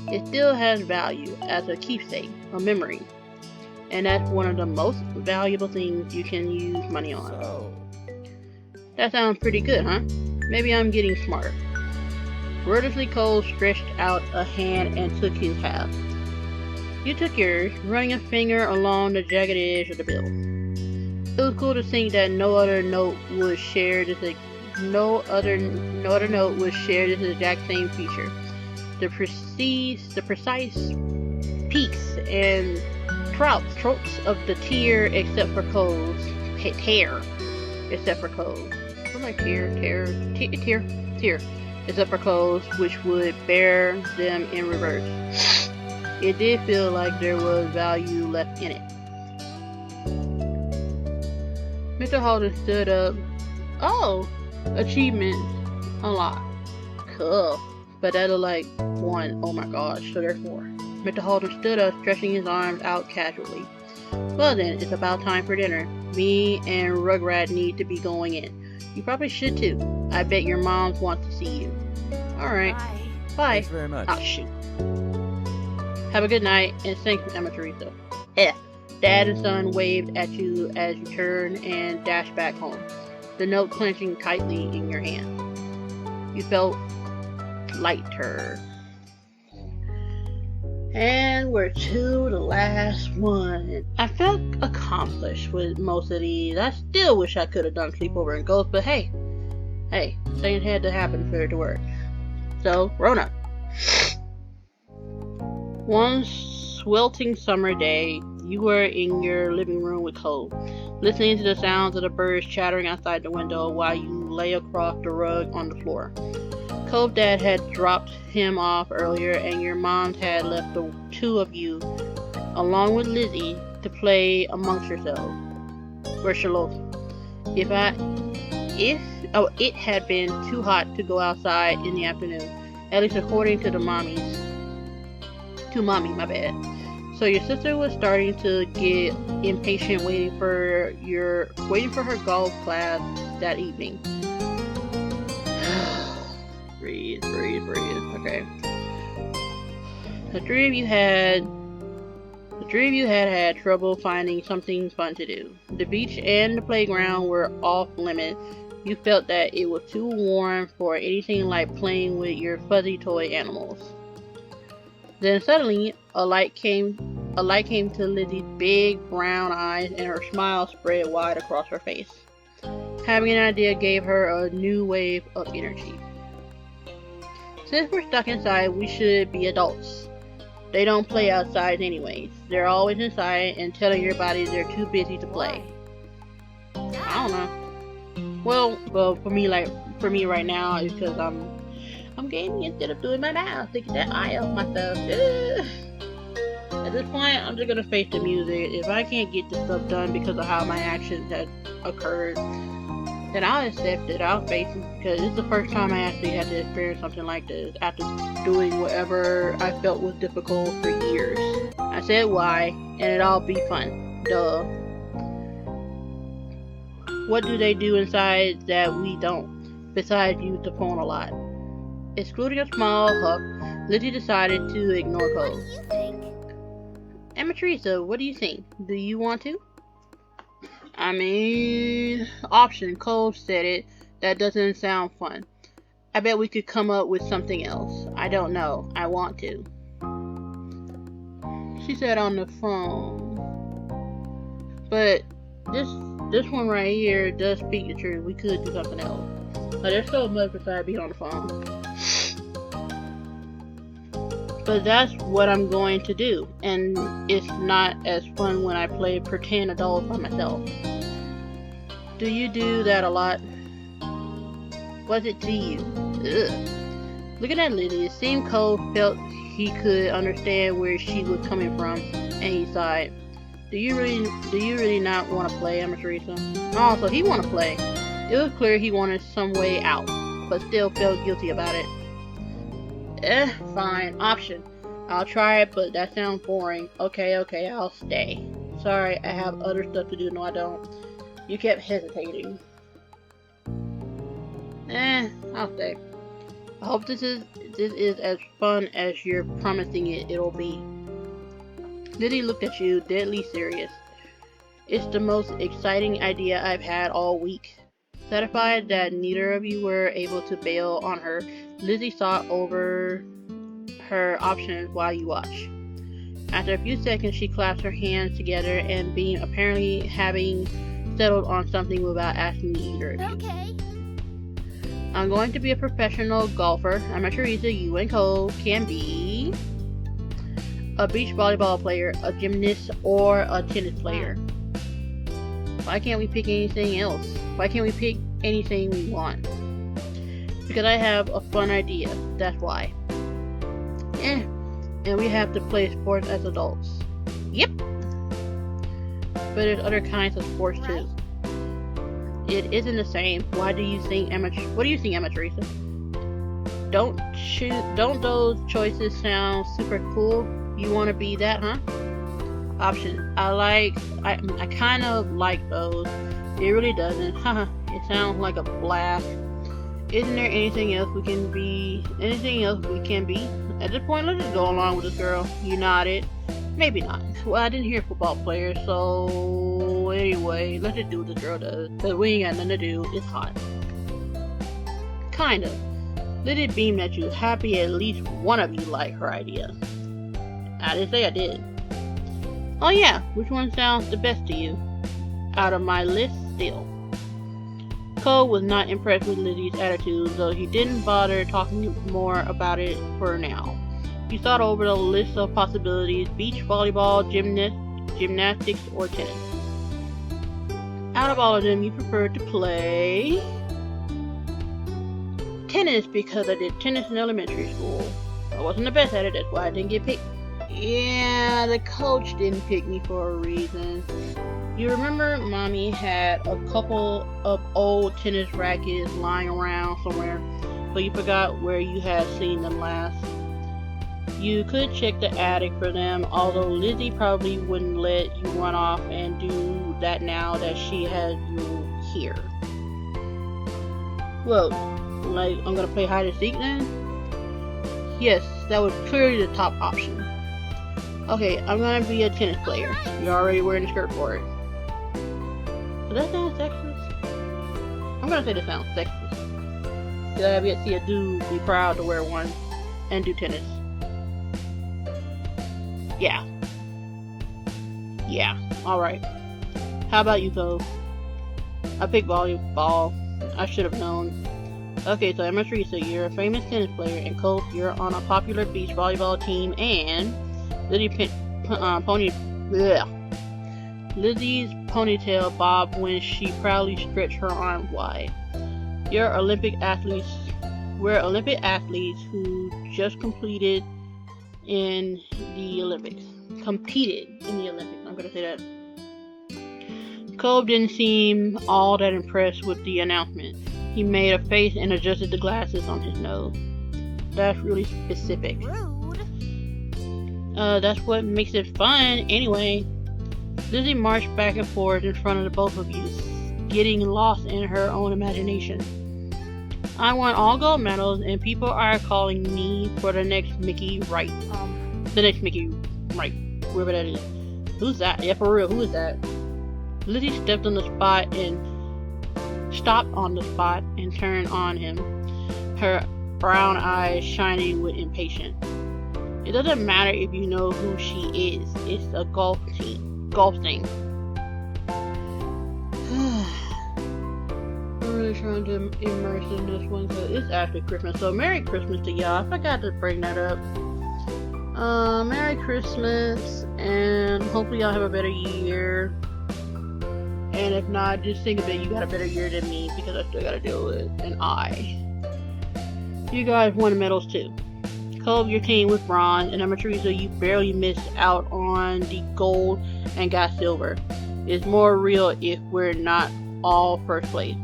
It still has value as a keepsake, a memory. And that's one of the most valuable things you can use money on. So, That sounds pretty good, huh? Maybe I'm getting smarter. Wordlessly, Cole stretched out a hand and took his half. You took yours, running a finger along the jagged edge of the bill. It was cool to think that no other note was shared this exact same feature. The precise peaks and tropes of the tear except for Cole's tear. Except for Cole's. What like tear? Except for Cole's, which would bear them in reverse. It did feel like there was value left in it. Mr. Holden stood up. Oh, achievement unlocked. Cool. But that'll like 1. Oh my gosh, so there's 4. Mr. Holden stood up, stretching his arms out casually. Well then, it's about time for dinner. Me and Rugrat need to be going in. You probably should too. I bet your moms want to see you. Alright. Bye. thanks very much. Oh shoot. Have a good night, and thanks, Emma Teresa. Dad and son waved at you as you turned and dashed back home, the note clenching tightly in your hand. You felt lighter. And we're to the last one. I felt accomplished with most of these. I still wish I could have done Sleepover and Ghost, but hey, things had to happen for it to work. So, Rona. One sweltering summer day, you were in your living room with Cole, listening to the sounds of the birds chattering outside the window while you lay across the rug on the floor. Cole's dad had dropped him off earlier, and your moms had left the two of you, along with Lizzie, to play amongst yourselves. It had been too hot to go outside in the afternoon, at least according to the mommy, my bad. So your sister was starting to get impatient waiting for her golf class that evening. Breathe. Okay. The three of you had trouble finding something fun to do. The beach and the playground were off limits. You felt that it was too warm for anything like playing with your fuzzy toy animals. Then suddenly, a light came to Lizzie's big brown eyes, and her smile spread wide across her face. Having an idea gave her a new wave of energy. Since we're stuck inside, we should be adults. They don't play outside anyways. They're always inside and telling your bodies they're too busy to play. I don't know. Well, for me right now, it's because I'm gaming instead of doing my mouth. Taking that eye off myself. At this point, I'm just gonna face the music. If I can't get this stuff done because of how my actions had occurred, then I'll accept it. I'll face it, because it's the first time I actually had to experience something like this after doing whatever I felt was difficult for years. I said why, and it'll be fun. Duh. What do they do inside that we don't, besides use the phone a lot? Excluding a small huff, Lizzie decided to ignore Cole. What do you think? Emma Teresa, what do you think? Do you want to? I mean, option. Cole said it. That doesn't sound fun. I bet we could come up with something else. I don't know. I want to. She said on the phone. But this one right here does speak the truth. We could do something else. But there's so much besides being on the phone. But that's what I'm going to do, and it's not as fun when I play pretend adult by myself. Do you do that a lot? What's it to you? Ugh. Looking at Lizzie, it seemed Cole felt he could understand where she was coming from, and he sighed. Do you really not want to play, Emma Teresa? Oh, so he want to play. It was clear he wanted some way out, but still felt guilty about it. Fine. Option. I'll try it, but that sounds boring. Okay, I'll stay. Sorry, I have other stuff to do. No, I don't. You kept hesitating. I'll stay. I hope this is as fun as you're promising it'll be. Lily looked at you, deadly serious. It's the most exciting idea I've had all week. Satisfied that neither of you were able to bail on her, Lizzie thought over her options while you watched. After a few seconds, she clasped her hands together and beamed, apparently having settled on something without asking either of you. Okay. I'm going to be a professional golfer. I'm not sure either you and Cole can be a beach volleyball player, a gymnast, or a tennis player. Why can't we pick anything else? Why can't we pick anything we want? Because I have a fun idea. That's why. And we have to play sports as adults. Yep. But there's other kinds of sports too. It isn't the same. What do you think, Emma Teresa? Don't those choices sound super cool? You want to be that, huh? Options. I kind of like those. It really doesn't. Haha. It sounds like a blast. Isn't there anything else we can be? At this point, let's just go along with this girl. You nodded. Maybe not. Well, I didn't hear football players, so anyway, let's just do what this girl does. Cause we ain't got nothing to do. It's hot. Kind of. Lily beamed at you, happy at least one of you liked her idea. I didn't say I did. Oh yeah, which one sounds the best to you? Out of my list, still. Cole was not impressed with Lizzie's attitude, though he didn't bother talking more about it for now. He thought over the list of possibilities: beach volleyball, gymnastics, or tennis. Out of all of them, you preferred to play tennis because I did tennis in elementary school. I wasn't the best at it, that's why I didn't get picked. Yeah, the coach didn't pick me for a reason. You remember Mommy had a couple of old tennis rackets lying around somewhere, so you forgot where you had seen them last. You could check the attic for them, although Lizzie probably wouldn't let you run off and do that now that she has you here. Well, like, I'm gonna play hide and seek then? Yes, that was clearly the top option. Okay, I'm gonna be a tennis player. You're already wearing a skirt for it. Does that sound sexist? I'm gonna say that sounds sexist. Because I have yet to see a dude be proud to wear one and do tennis. Yeah, alright. How about you, Cole? I picked volleyball. I should have known. Okay, so Emma Teresa, you're a famous tennis player, and Cole, you're on a popular beach volleyball team, and Lizzie's ponytail bobbed when she proudly stretched her arm wide. We're Olympic athletes who just competed in the Olympics. I'm gonna say that. Cole didn't seem all that impressed with the announcement. He made a face and adjusted the glasses on his nose. That's really specific. Rude. That's what makes it fun, anyway. Lizzie marched back and forth in front of the both of you, getting lost in her own imagination. I won all gold medals, and people are calling me for the next Mickey Wright. Whoever that is. Who's that? Yeah, for real, who is that? Lizzie stopped on the spot and turned on him, her brown eyes shining with impatience. It doesn't matter if you know who she is. It's a golf thing. I'm really trying to immerse in this one because it's after Christmas. So Merry Christmas to y'all. I forgot to bring that up. Merry Christmas, and hopefully y'all have a better year. And if not, just think of it, you got a better year than me because I still gotta deal with an eye. You guys won medals too. Cole, your team was bronze, and Emma Teresa, you barely missed out on the gold and got silver. It's more real if we're not all first place.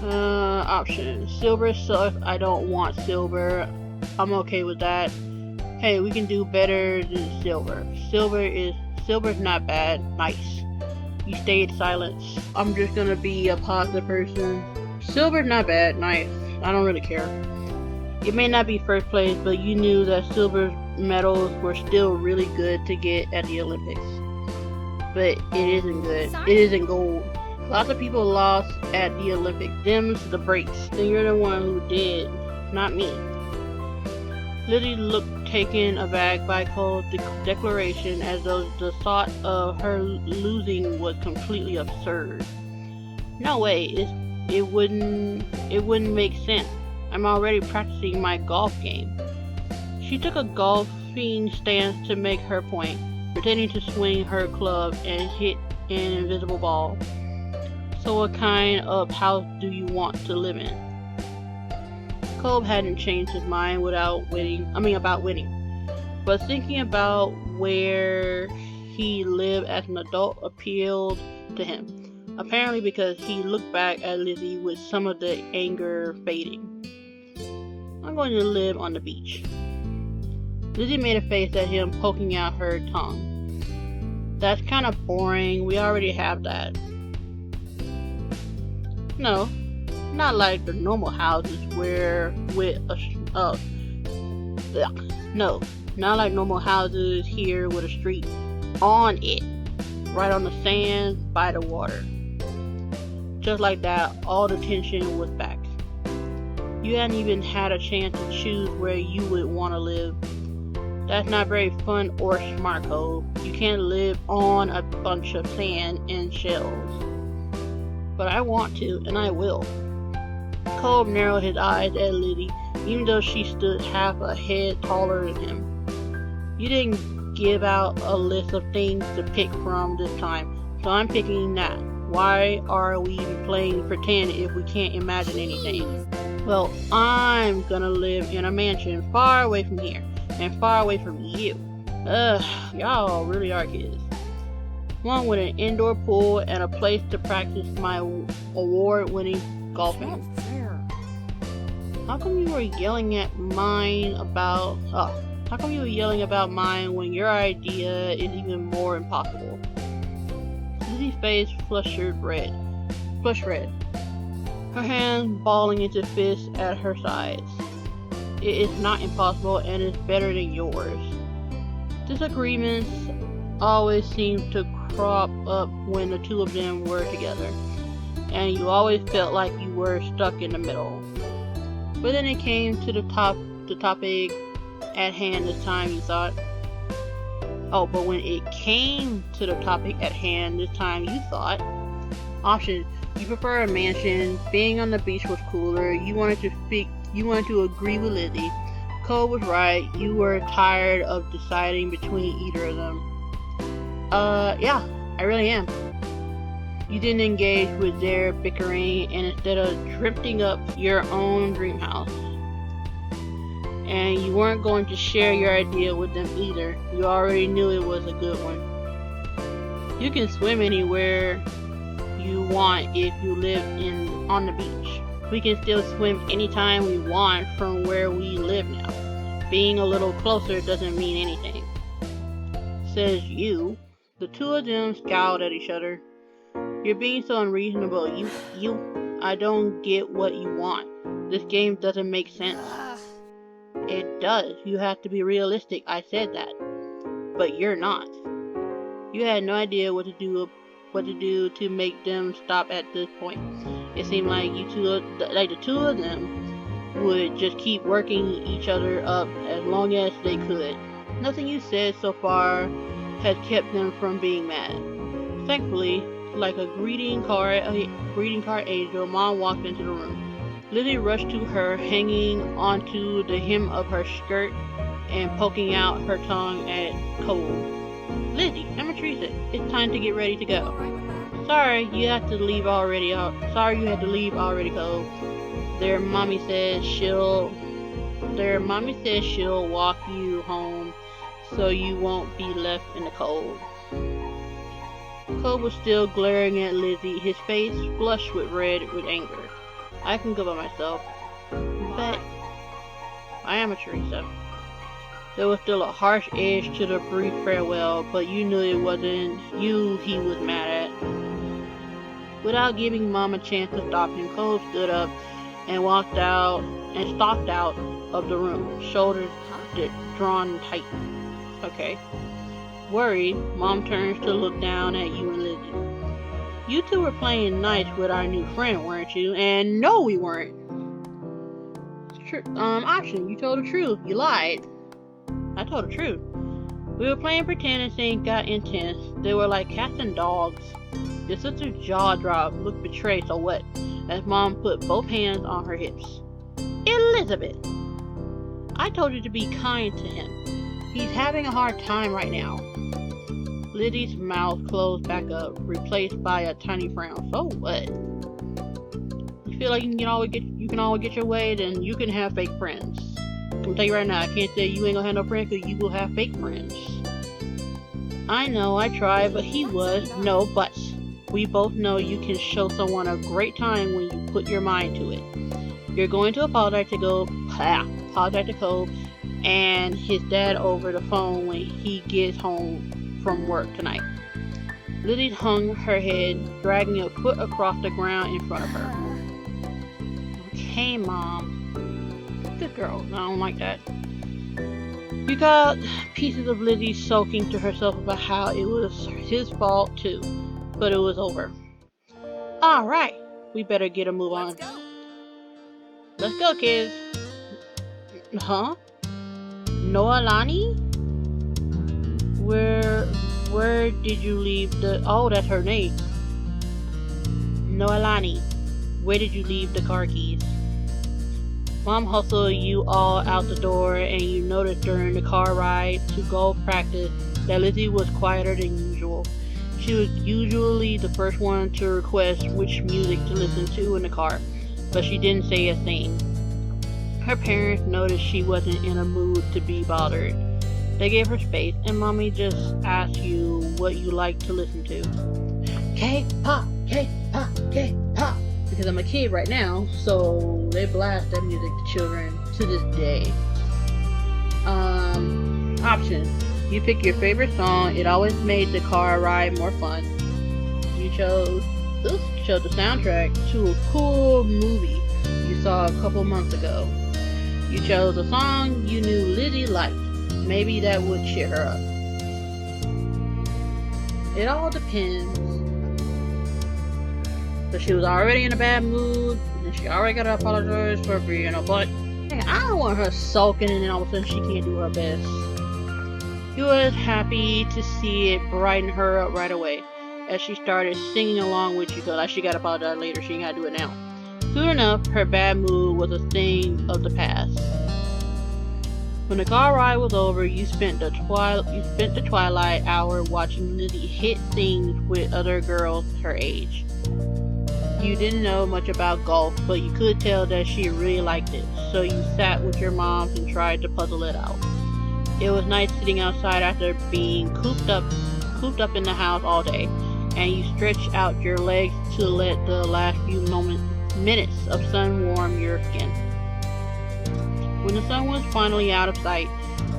Options. Silver sucks. I don't want silver. I'm okay with that. Hey, we can do better than silver. Silver's not bad. Nice. You stayed silent. I'm just gonna be a positive person. Silver's not bad. Nice. I don't really care. It may not be first place, but you knew that silver medals were still really good to get at the Olympics. But it isn't good. It isn't gold. Lots of people lost at the Olympics. Them's the breaks. And you're the one who did, not me. Lily looked taken aback by Cole's declaration, as though the thought of her losing was completely absurd. No way, it wouldn't make sense. I'm already practicing my golf game. She took a golfing stance to make her point, pretending to swing her club and hit an invisible ball. So what kind of house do you want to live in? Cole hadn't changed his mind about winning. But thinking about where he lived as an adult appealed to him. Apparently because he looked back at Lizzie with some of the anger fading. I'm going to live on the beach. Lizzie made a face at him, poking out her tongue. That's kind of boring. We already have that. No, not like the normal houses not like normal houses here with a street on it, right on the sand by the water. Just like that, all the tension was back. You hadn't even had a chance to choose where you would want to live. That's not very fun or smart, Cole. You can't live on a bunch of sand and shells. But I want to, and I will. Cole narrowed his eyes at Lily, even though she stood half a head taller than him. You didn't give out a list of things to pick from this time, so I'm picking that. Why are we playing pretend if we can't imagine anything? Well, I'm gonna live in a mansion far away from here, and far away from you. Y'all really are kids. One with an indoor pool and a place to practice my award-winning golfing. How come you were yelling about mine when your idea is even more impossible? Lizzie's face flushed red. Her hands balling into fists at her sides. It is not impossible and it's better than yours. Disagreements always seemed to crop up when the two of them were together, and you always felt like you were stuck in the middle. But then it came to the topic at hand this time, you thought. But when it came to the topic at hand this time, you thought. Options. You prefer a mansion. Being on the beach was cooler. You wanted to agree with Lizzie. Cole was right. You were tired of deciding between either of them. Yeah, I really am. You didn't engage with their bickering, and instead of drifting up your own dream house. And you weren't going to share your idea with them either. You already knew it was a good one. You can swim anywhere you want if you live on the beach. We can still swim anytime we want from where we live now. Being a little closer doesn't mean anything. Says you. The two of them scowled at each other. You're being so unreasonable. I don't get what you want. This game doesn't make sense. It does. You have to be realistic. I said that. But you're not. You had no idea what to do to make them stop at this point. It seemed like the two of them would just keep working each other up as long as they could. Nothing you said so far has kept them from being mad. Thankfully, like a greeting card angel, Mom walked into the room. Lizzie rushed to her, hanging onto the hem of her skirt and poking out her tongue at Cole. Lizzie, I'm Teresa. It's time to get ready to go. Sorry, you had to leave already, Cole. Their mommy says she'll walk you home so you won't be left in the cold. Cole was still glaring at Lizzie, his face flushed with anger. I can go by myself. But I am a Teresa. There was still a harsh edge to the brief farewell, but you knew it wasn't you he was mad at. Without giving Mom a chance to stop him, Cole stood up and walked out and stalked out of the room, shoulders drawn tight. Okay. Worried, Mom turns to look down at you and Lizzie. You two were playing nice with our new friend, weren't you? And no, we weren't. Option, you told the truth. You lied. I told the truth. We were playing pretend and things got intense. They were like cats and dogs. Your sister's jaw dropped, looked betrayed, so what? As Mom put both hands on her hips. Elizabeth! I told you to be kind to him. He's having a hard time right now. Lizzie's mouth closed back up, replaced by a tiny frown. So what? You feel like you can always get your way, then you can have fake friends. I'm gonna tell you right now, I can't say you ain't gonna have no friends because you will have fake friends. I know, I tried, but he was. No buts. We both know you can show someone a great time when you put your mind to it. You're going to apologize to Cole and his dad over the phone when he gets home from work tonight. Lizzie hung her head, dragging a foot across the ground in front of her. Okay, Mom. Good girl. I don't like that. You got pieces of Lizzie sulking to herself about how it was his fault too, but it was over. Alright, we better get a move on. Let's go, kids. Huh? Noelani? Where did you leave the... Oh, that's her name. Noelani, where did you leave the car keys? Mom hustled you all out the door, and you noticed during the car ride to golf practice that Lizzie was quieter than usual. She was usually the first one to request which music to listen to in the car, but she didn't say a thing. Her parents noticed she wasn't in a mood to be bothered. They gave her space, and Mommy just asked you what you like to listen to. K-pop, K-pop, K-pop. Because I'm a kid right now, so they blast that music to children to this day. Options. You pick your favorite song. It always made the car ride more fun. You chose the soundtrack to a cool movie you saw a couple months ago. You chose a song you knew Lizzie liked. Maybe that would cheer her up. It all depends. So she was already in a bad mood, and she already got to apologize for being a butt. Hey, I don't want her sulking and then all of a sudden she can't do her best. He was happy to see it brighten her up right away, as she started singing along with you, because like she got to apologize later, she ain't got to do it now. Soon enough, her bad mood was a thing of the past. When the car ride was over, you spent the twilight hour watching Lizzie hit things with other girls her age. You didn't know much about golf, but you could tell that she really liked it, so you sat with your moms and tried to puzzle it out. It was nice sitting outside after being cooped up in the house all day, and you stretched out your legs to let the last few minutes of sun warm your skin. When the sun was finally out of sight,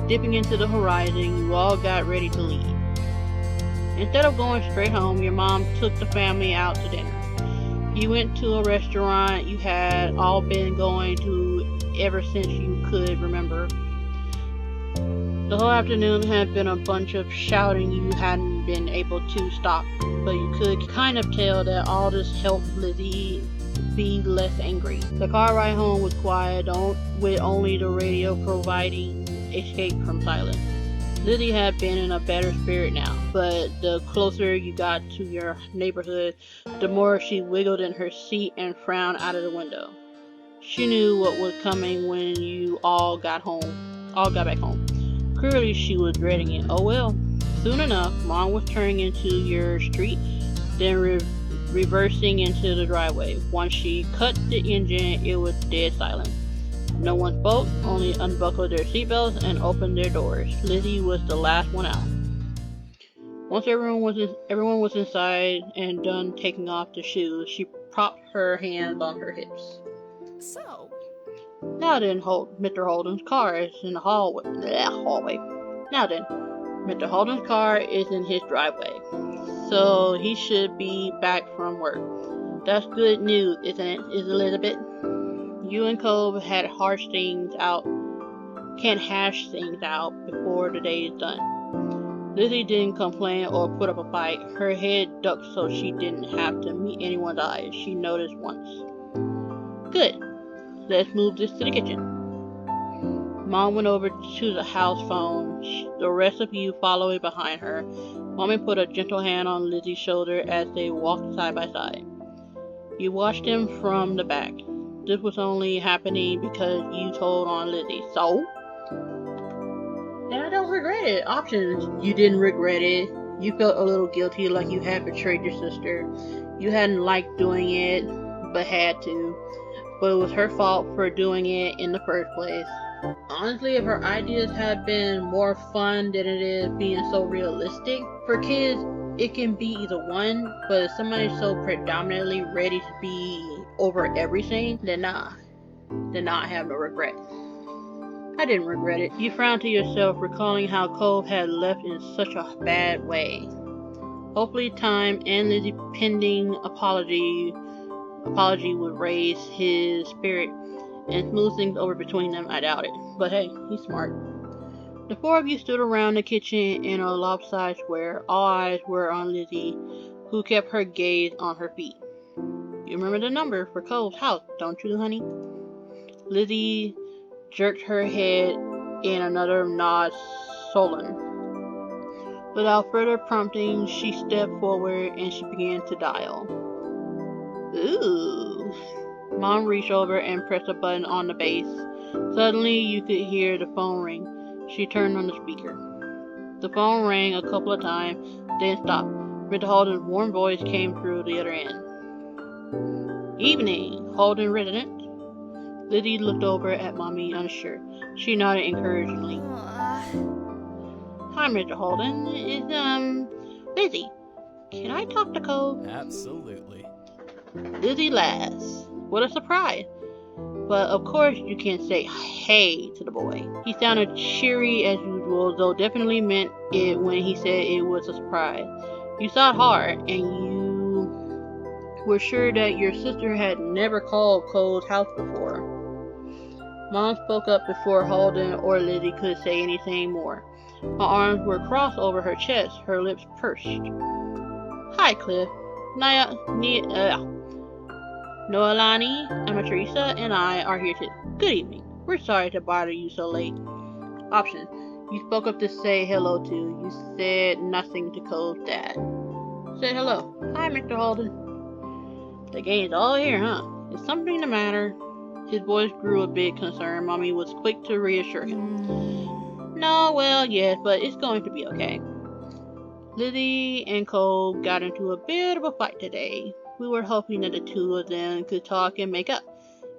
dipping into the horizon, you all got ready to leave. Instead of going straight home, your mom took the family out to dinner. You went to a restaurant you had all been going to ever since you could remember. The whole afternoon had been a bunch of shouting you hadn't been able to stop, but you could kind of tell that all this helped Lizzie be less angry. The car ride home was quiet, with only the radio providing escape from silence. Lizzie had been in a better spirit now, but the closer you got to your neighborhood, the more she wiggled in her seat and frowned out of the window. She knew what was coming when you all got back home. Clearly she was dreading it. Oh well. Soon enough, Mom was turning into your street, then reversing into the driveway. Once she cut the engine, it was dead silent. No one spoke, only unbuckled their seatbelts and opened their doors. Lizzie was the last one out. Once everyone was inside and done taking off the shoes, she propped her hands on her hips. So, Now then, Mr. Holden's car is in the hallway. Now then, Mr. Holden's car is in his driveway, so he should be back from work. That's good news, isn't it, Elizabeth? You and Cove can't hash things out before the day is done. Lizzie didn't complain or put up a fight. Her head ducked so she didn't have to meet anyone's eyes. She noticed once. Good. Let's move this to the kitchen. Mom went over to the house phone, the rest of you following behind her. Mommy put a gentle hand on Lizzie's shoulder as they walked side by side. You watched them from the back. This was only happening because you told on Lizzie. So? And I don't regret it. Options. You didn't regret it. You felt a little guilty, like you had betrayed your sister. You hadn't liked doing it, but had to. But it was her fault for doing it in the first place. Honestly, if her ideas had been more fun than it is being so realistic, for kids, it can be either one, but if somebody's so predominantly ready to be over everything, then nah. Then I have no regret. I didn't regret it. You frowned to yourself, recalling how Cove had left in such a bad way. Hopefully time and Lizzie's pending apology would raise his spirit and smooth things over between them. I doubt it. But hey, he's smart. The four of you stood around the kitchen in a lopsided square. All eyes were on Lizzie, who kept her gaze on her feet. You remember the number for Cove's house, don't you, honey? Lizzie jerked her head in another nod, sullen. Without further prompting, she stepped forward and she began to dial. Ooh. Mom reached over and pressed a button on the base. Suddenly, you could hear the phone ring. She turned on the speaker. The phone rang a couple of times, then stopped. Mr. Holden's warm voice came through the other end. Evening, Holden resident. Lizzie looked over at Mommy, unsure. She nodded encouragingly. Hi, Mr. Holden. It's, Lizzie. Can I talk to Cove? Absolutely. Lizzie laughs. What a surprise. But of course you can't say hey to the boy. He sounded cheery as usual, though definitely meant it when he said it was a surprise. You thought hard, and you were sure that your sister had never called Cove's house before. Mom spoke up before Holden or Lizzie could say anything more. Her arms were crossed over her chest, her lips pursed. Hi, Cliff. Noelani, Amaterisa, and I are here too. Good evening. We're sorry to bother you so late. Option. You spoke up to say hello to. You said nothing to Cove's dad. Said hello. Hi, Mr. Holden. The game's all here, huh? Is something the matter? His voice grew a bit concerned. Mommy was quick to reassure him. No, well, yes, but it's going to be okay. Lizzie and Cove got into a bit of a fight today. We were hoping that the two of them could talk and make up.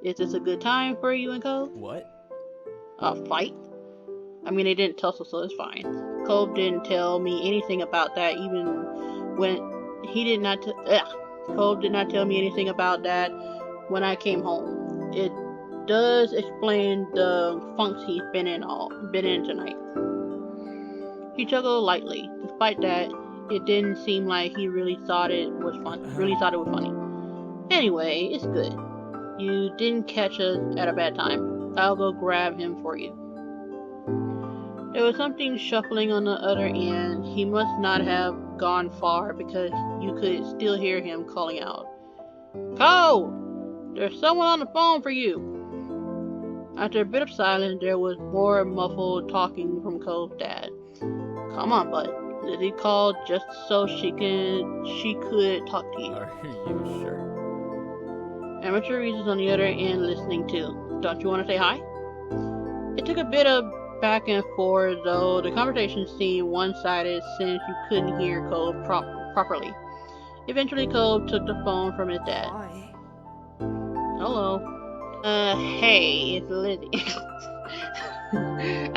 Is this a good time for you and Cove? What? A fight? I mean, they didn't tussle, so it's fine. Cove didn't tell me anything about that, even when he did not. Cove did not tell me anything about that when I came home. It does explain the funks he's been in tonight. He chuckled lightly. Despite that, it didn't seem like he really thought it was funny. Anyway, it's good. You didn't catch us at a bad time. I'll go grab him for you. There was something shuffling on the other end. He must not have gone far because you could still hear him calling out. Cove! There's someone on the phone for you. After a bit of silence, there was more muffled talking from Cove's dad. Come on, bud. Lizzie called just so she could talk to you. Are you sure? Amateurisa's on the other end listening too. Don't you want to say hi? It took a bit of back and forth, though the conversation seemed one-sided since you couldn't hear Cove properly. Eventually, Cove took the phone from his dad. Hi. Hello. Hey, it's Lizzie.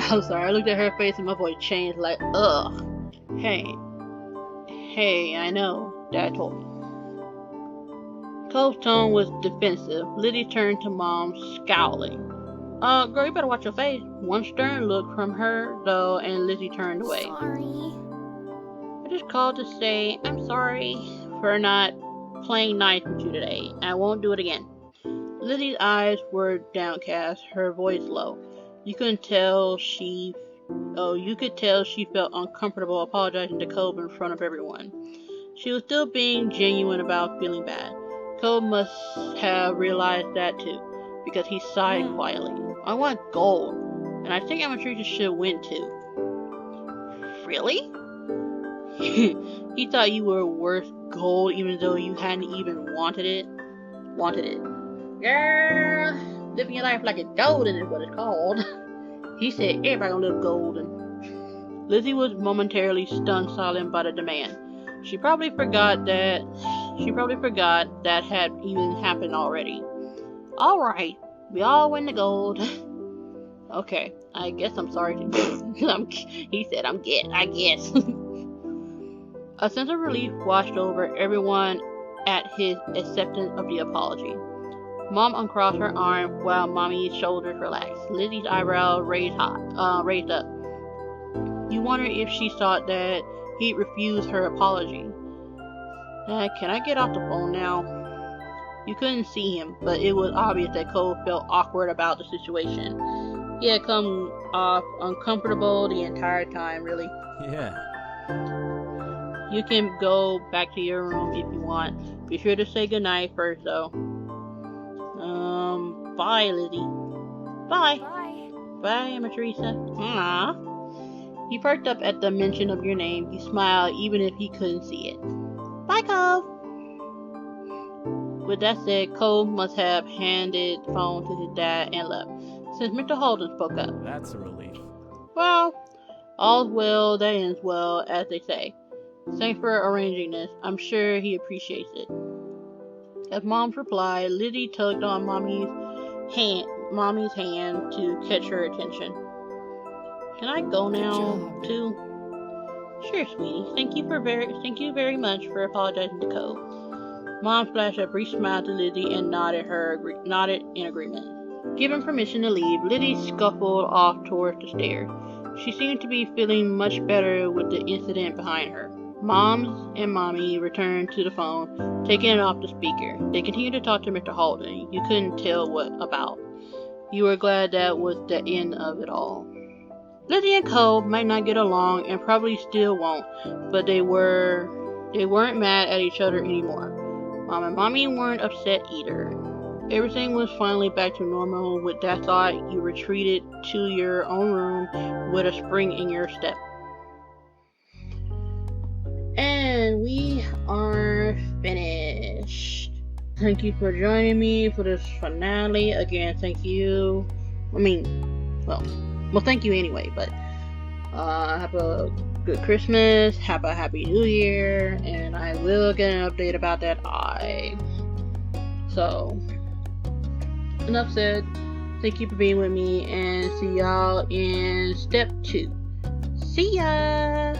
I'm sorry, I looked at her face and my voice changed like, ugh. Hey, I know, Dad told me. Cove's tone was defensive. Lizzie turned to Mom, scowling. Girl, you better watch your face. One stern look from her, though, and Lizzie turned away. Sorry. I just called to say I'm sorry for not playing nice with you today. I won't do it again. Lizzie's eyes were downcast, her voice low. You could tell she felt uncomfortable apologizing to Cove in front of everyone. She was still being genuine about feeling bad. Cove must have realized that too, because he sighed quietly. I want gold, and I think Arthritis should win too. Really? He thought you were worth gold even though you hadn't even wanted it. Girl, living your life like it's golden is what it's called. He said everybody gonna live golden. Lizzie was momentarily stunned silent by the demand. She probably forgot that had even happened already. Alright, we all win the gold. Okay, I guess I'm sorry to he said I guess. A sense of relief washed over everyone at his acceptance of the apology. Mom uncrossed her arm while Mommy's shoulders relaxed. Lizzie's eyebrows raised up. You wondered if she thought that he'd refuse her apology. Can I get off the phone now? You couldn't see him, but it was obvious that Cole felt awkward about the situation. He had come off uncomfortable the entire time, really. Yeah. You can go back to your room if you want. Be sure to say goodnight first, though. Bye, Lizzie. Bye. Bye. Bye, Emma Teresa. Aww. He perked up at the mention of your name. He smiled even if he couldn't see it. Bye, Cole. With that said, Cole must have handed the phone to his dad and left, since Mr. Holden spoke up. That's a relief. Well, all's well that ends well, as they say. Thanks for arranging this. I'm sure he appreciates it. As Mom's replied, Lizzie tugged on Mommy's hand to catch her attention. Can I go now, too? Sure, sweetie. Thank you very much for apologizing to Cole. Mom flashed a brief smile to Lizzie and nodded in agreement. Given permission to leave, Lizzie scuffled off towards the stairs. She seemed to be feeling much better with the incident behind her. Moms and Mommy returned to the phone, taking it off the speaker. They continued to talk to Mr. Holden. You couldn't tell what about. You were glad that was the end of it all. Lizzie and Cole might not get along and probably still won't, but they weren't mad at each other anymore. Mom and Mommy weren't upset either. Everything was finally back to normal. With that thought, you retreated to your own room with a spring in your step. And we are finished. Thank you for joining me for this finale. Again, thank you. Thank you anyway, but have a good Christmas, have a happy New Year, and I will get an update about that eye. So, enough said. Thank you for being with me, and see y'all in step 2. See ya!